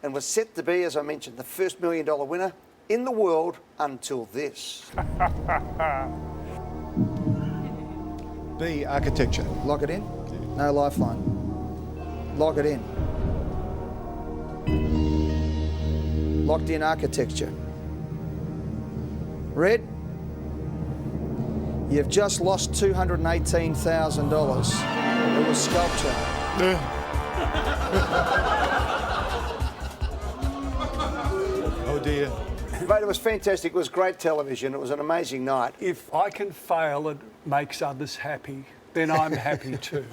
and was set to be, as I mentioned, the first $1 million winner in the world until this. B, architecture. Lock it in. No lifeline. Lock it in. Locked in architecture. Red, you've just lost $218,000. It was sculpture. Oh dear. But it was fantastic. It was great television. It was an amazing night. If I can fail and makes others happy, then I'm happy too.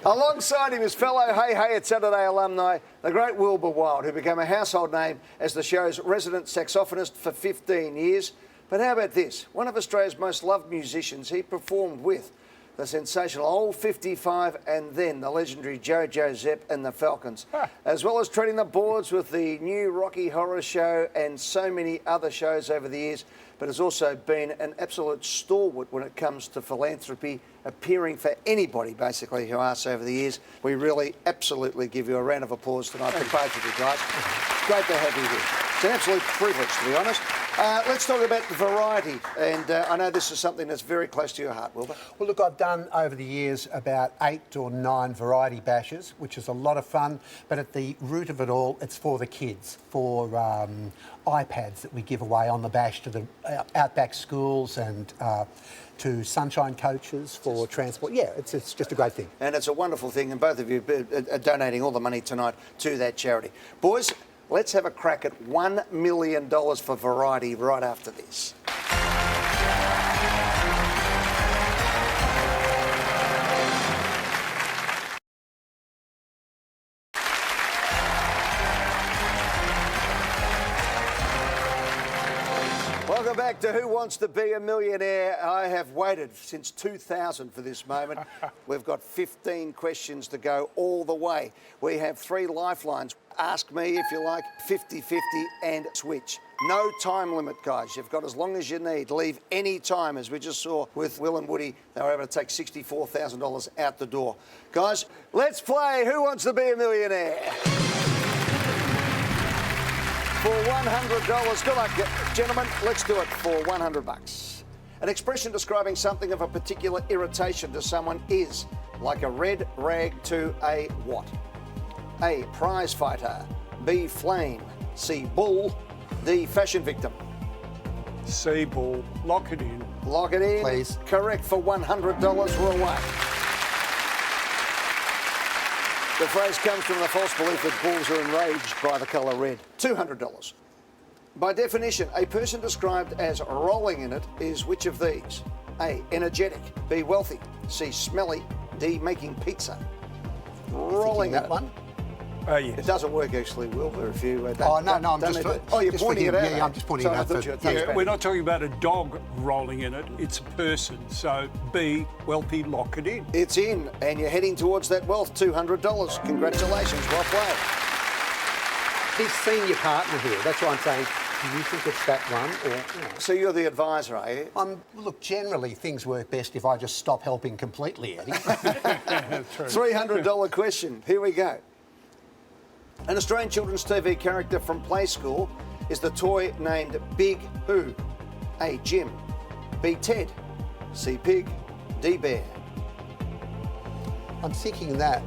Alongside him is fellow Hey Hey It's Saturday alumni, the great Wilbur Wilde, who became a household name as the show's resident saxophonist for 15 years. But how about this? One of Australia's most loved musicians, he performed with the sensational Old 55 and then the legendary Jojo Zepp and the Falcons, as well as treading the boards with the new Rocky Horror Show and so many other shows over the years, but has also been an absolute stalwart when it comes to philanthropy, appearing for anybody, basically, who asks over the years. We really absolutely give you a round of applause tonight for both of you guys. Great to have you here. It's an absolute privilege, to be honest. Let's talk about variety, and I know this is something that's very close to your heart, Wilbur. Well, look, I've done over the years about 8 or 9 variety bashes, which is a lot of fun, but at the root of it all, it's for the kids, for iPads that we give away on the bash to the outback schools and to sunshine coaches for transport. Yeah, it's just a great thing. And it's a wonderful thing, and both of you are donating all the money tonight to that charity. Boys, let's have a crack at $1 million for variety right after this. Welcome back to Who Wants to Be a Millionaire. I have waited since 2000 for this moment. We've got 15 questions to go all the way. We have 3 lifelines. Ask me if you like, 50-50 and switch. No time limit, guys. You've got as long as you need. Leave any time, as we just saw with Will and Woody. They were able to take $64,000 out the door. Guys, let's play Who Wants to Be a Millionaire? For $100. Good luck, gentlemen. Let's do it for $100. An expression describing something of a particular irritation to someone is like a red rag to a what? A, prize fighter. B, flame. C, bull. D, fashion victim. C, bull. Lock it in. Lock it in. Please. Correct for $100. We're away. The phrase comes from the false belief that bulls are enraged by the colour red. $200. By definition, a person described as rolling in it is which of these? A, energetic. B, wealthy. C, smelly. D, making pizza. Rolling in that it. one? Yes. It doesn't work actually, Will. If you No, I'm just. Oh, you're just pointing for it him. out. Yeah, I'm just pointing it Sorry, I out. thought for- you were- thanks, Yeah, Paddy. we're not talking about a dog rolling in it, it's a person. So B, wealthy, lock it in. It's in, and you're heading towards that wealth, $200. Congratulations, well played. His senior partner here. That's why I'm saying. Do you think it's that one, or? You know? So you're the advisor, are you? Look, generally things work best if I just stop helping completely, Eddie. $300 question. Here we go. An Australian children's TV character from Play School is the toy named Big Who? A, Jim. B, Ted. C, Pig. D, Bear. I'm thinking that.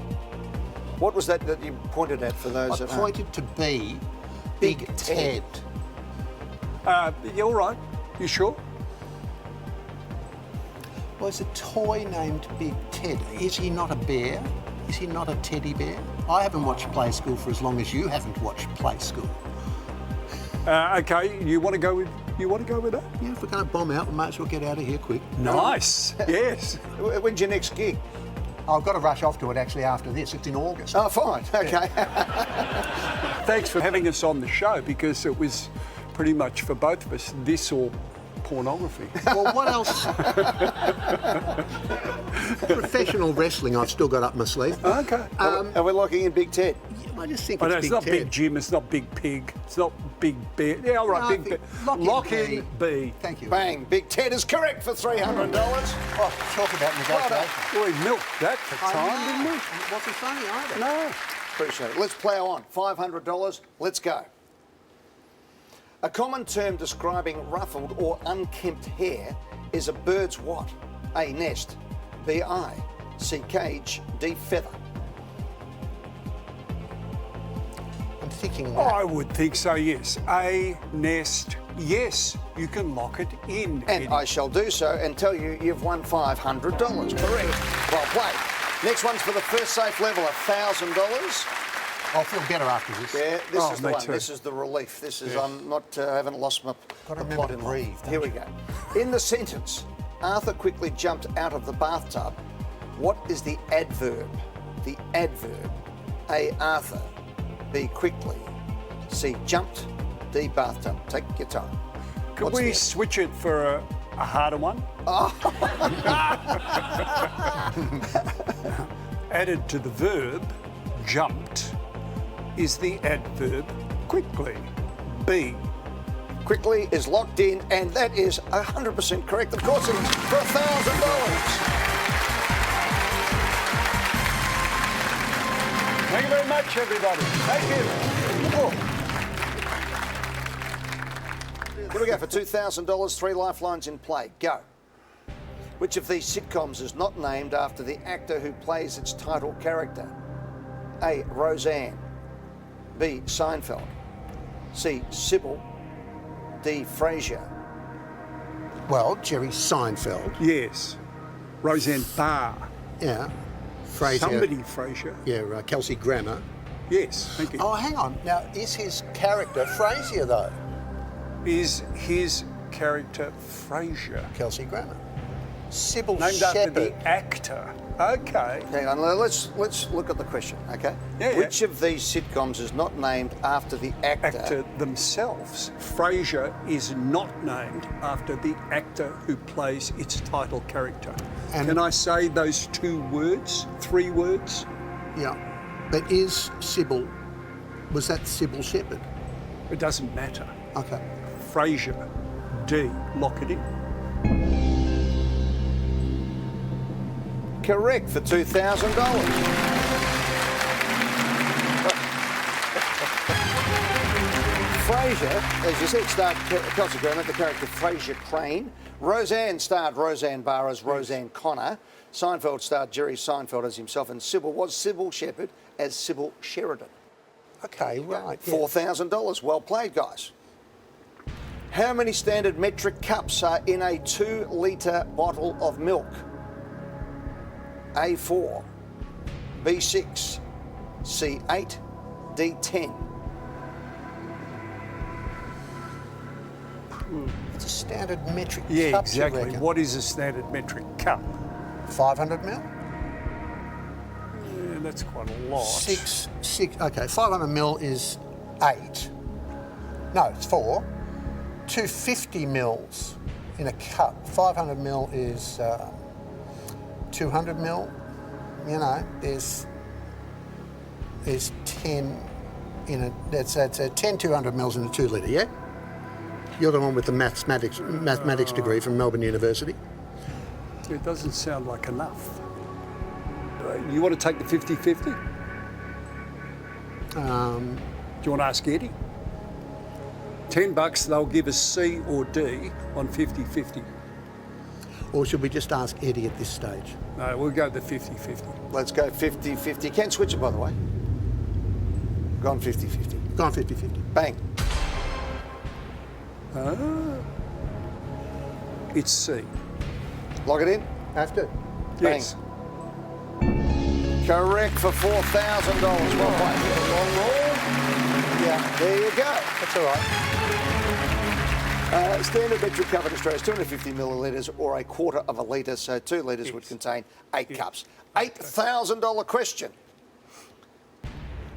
What was that you pointed at for those I at home? pointed to B, Big Ted. Yeah, all right. You sure? Well, it's a toy named Big Ted. Is he not a bear? Is he not a teddy bear? I haven't watched Play School for as long as you haven't watched Play School. Okay, you want to go with that? Yeah, if we're going to bomb out, we might as well get out of here quick. Nice. Yes. When's your next gig? I've got to rush off to it actually after this. It's in August. Oh, fine. Okay. Thanks for having us on the show, because it was pretty much for both of us, this or pornography. Well, what else? Professional wrestling I've still got up my sleeve. Okay. Are we locking in Big Ted? I just think Oh, it's no, it's Big not Ted. Big Jim, it's not Big Pig, it's not Big Bear. Yeah, all right, No, Big Bear. lock in in B. Thank you. Bang. Big Ted is correct for $300. Oh, talk about negotiation. We milked that for time, didn't we? It wasn't funny either. No. Appreciate it. Let's plough on. $500. Let's go. A common term describing ruffled or unkempt hair is a bird's what? A, nest. B, eye. C, cage. D, feather. I'm thinking Oh, that. I would think so, yes. A, nest, yes, you can lock it in. And Eddie. I shall do so and tell you you've won $500. Correct. Well played. Next one's for the first safe level, $1,000. I'll feel better after this. Yeah, this Oh, is the me one. too. This is the relief. This is, I'm not, haven't lost my Got to the remember plot to in breathe. life. don't Here we you? go. In the sentence, Arthur quickly jumped out of the bathtub. What is the adverb? The adverb. A, Arthur. B, quickly. C, jumped. D, bathtub. Take your time. Could What's we the- switch it for a harder one? Added to the verb, jumped, is the adverb quickly. B. Quickly is locked in, and that is 100% correct. Of course it is, for $1,000. Thank you very much, everybody. Thank you. Here we go for $2,000, 3 lifelines in play. Go. Which of these sitcoms is not named after the actor who plays its title character? A, Roseanne. B, Seinfeld. C, Sybil. D, Frasier. Well, Jerry Seinfeld. Yes. Roseanne Barr. Yeah. Frasier. Somebody Frasier. Yeah, Kelsey Grammer. Yes, thank you. Oh, hang on. Now, is his character Frasier, though? Is his character Frasier? Kelsey Grammer. Sybil Named after Shepherd. the actor. Okay. Hang on, let's look at the question, okay? Yeah, Which of these sitcoms is not named after the actor? Themselves. Frasier is not named after the actor who plays its title character. And can I say those 2 words, 3 words? Yeah. But is Sybil, was that Sybil Shepherd? It doesn't matter. Okay. Frasier, D, lock it in. Correct for $2,000. Frasier, as you said, starred Kelsey Grammer, the character Frasier Crane. Roseanne starred Roseanne Barr as Roseanne Connor. Seinfeld starred Jerry Seinfeld as himself, and Sybil was Sybil Shepherd as Sybil Sheridan. Okay, right. Yeah. $4,000. Well played, guys. How many standard metric cups are in a 2-litre bottle of milk? A4, B6, C8, D10. It's a standard metric Yeah, cup, exactly. you reckon? What is a standard metric cup? 500 mil? Yeah, that's quite a lot. Six. Okay, 500 mil is 8. No, it's 4. 250 mils in a cup. 500 mil is 200 mil. You know, there's 10 in a. That's 10 200 mils in a 2 litre. Yeah. You're the one with the mathematics degree from Melbourne University. It doesn't sound like enough. You want to take the 50-50? Do you want to ask Eddie? $10, they'll give us C or D on 50-50. Or should we just ask Eddie at this stage? No, we'll go the 50-50. Let's go 50-50. Can switch it, by the way. Gone 50-50. Gone 50-50. Bang. It's C. Lock it in. Have to. Yes. Correct for $4,000. Well played. Long roll. Yeah, there you go. That's all right. Standard metric cup in Australia is 250 millilitres or a quarter of a litre, so 2 litres would contain 8 cups. $8,000 question.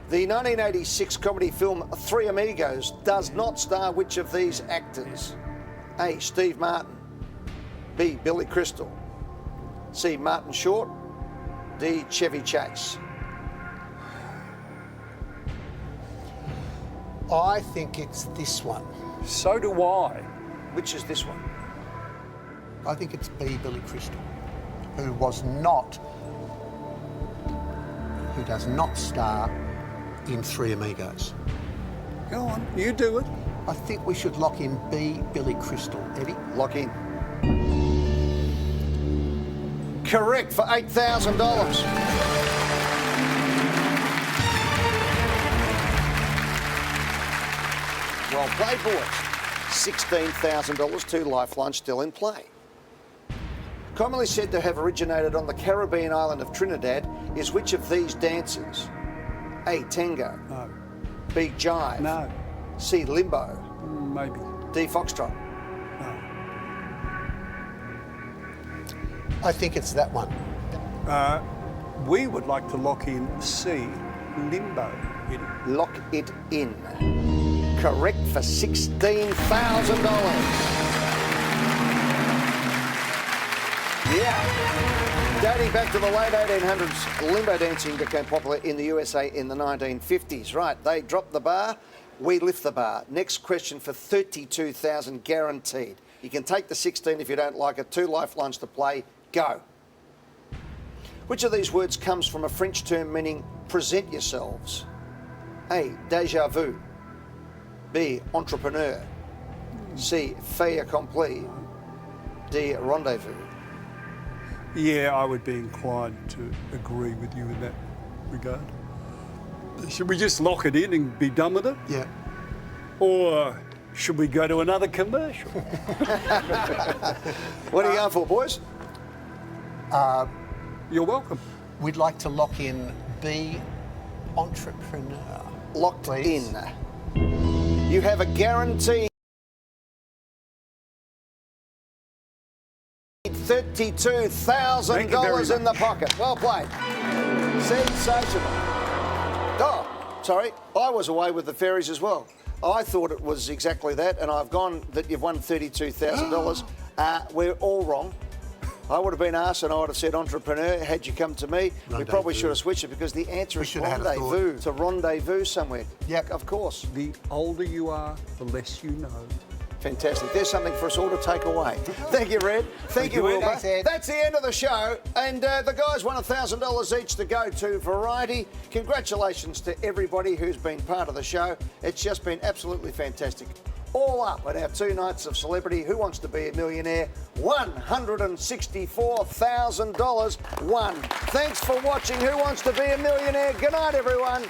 The 1986 comedy film Three Amigos does not star which of these actors? A. Steve Martin. B. Billy Crystal. C. Martin Short. D. Chevy Chase. I think it's this one. So do I. Which is this one? I think it's B. Billy Crystal, who does not star in Three Amigos. Go on, you do it. I think we should lock in B. Billy Crystal. Eddie? Lock in. Correct for $8,000. Well played, boys. $16,000, 2 lifelines still in play. Commonly said to have originated on the Caribbean island of Trinidad is which of these dances? A. Tango. No. B. Jive. No. C. Limbo. Maybe. D. Foxtrot. No. I think it's that one. We would like to lock in C. Limbo. Eddie. Lock it in. Correct for $16,000. Yeah. Dating back to the late 1800s, limbo dancing became popular in the USA in the 1950s. Right, they dropped the bar, we lift the bar. Next question for $32,000 guaranteed. You can take the 16 if you don't like it. 2 lifelines to play. Go. Which of these words comes from a French term meaning present yourselves? A. Déjà vu. B. Entrepreneur. C. Fait accompli. D. Rendezvous. Yeah, I would be inclined to agree with you in that regard. Should we just lock it in and be done with it? Yeah. Or should we go to another commercial? What are you going for, boys? You're welcome. We'd like to lock in B. Entrepreneur. Locked Please. in. You have a guaranteed $32,000 in the pocket. Well played. Sensational. Oh, sorry. I was away with the fairies as well. I thought it was exactly that, and I've gone that you've won $32,000. We're all wrong. I would have been asked and I would have said entrepreneur had you come to me. We probably should have switched it because the answer is rendezvous. It's a rendezvous somewhere. Yep. Of course. The older you are, the less you know. Fantastic. There's something for us all to take away. Thank you, Red. Thank you, Wilbur. Thanks, Ed. That's the end of the show. And the guys won $1,000 each to go to Variety. Congratulations to everybody who's been part of the show. It's just been absolutely fantastic. All up at our 2 nights of celebrity. Who Wants to Be a Millionaire? $164,000 won. Thanks for watching Who Wants to Be a Millionaire. Good night, everyone.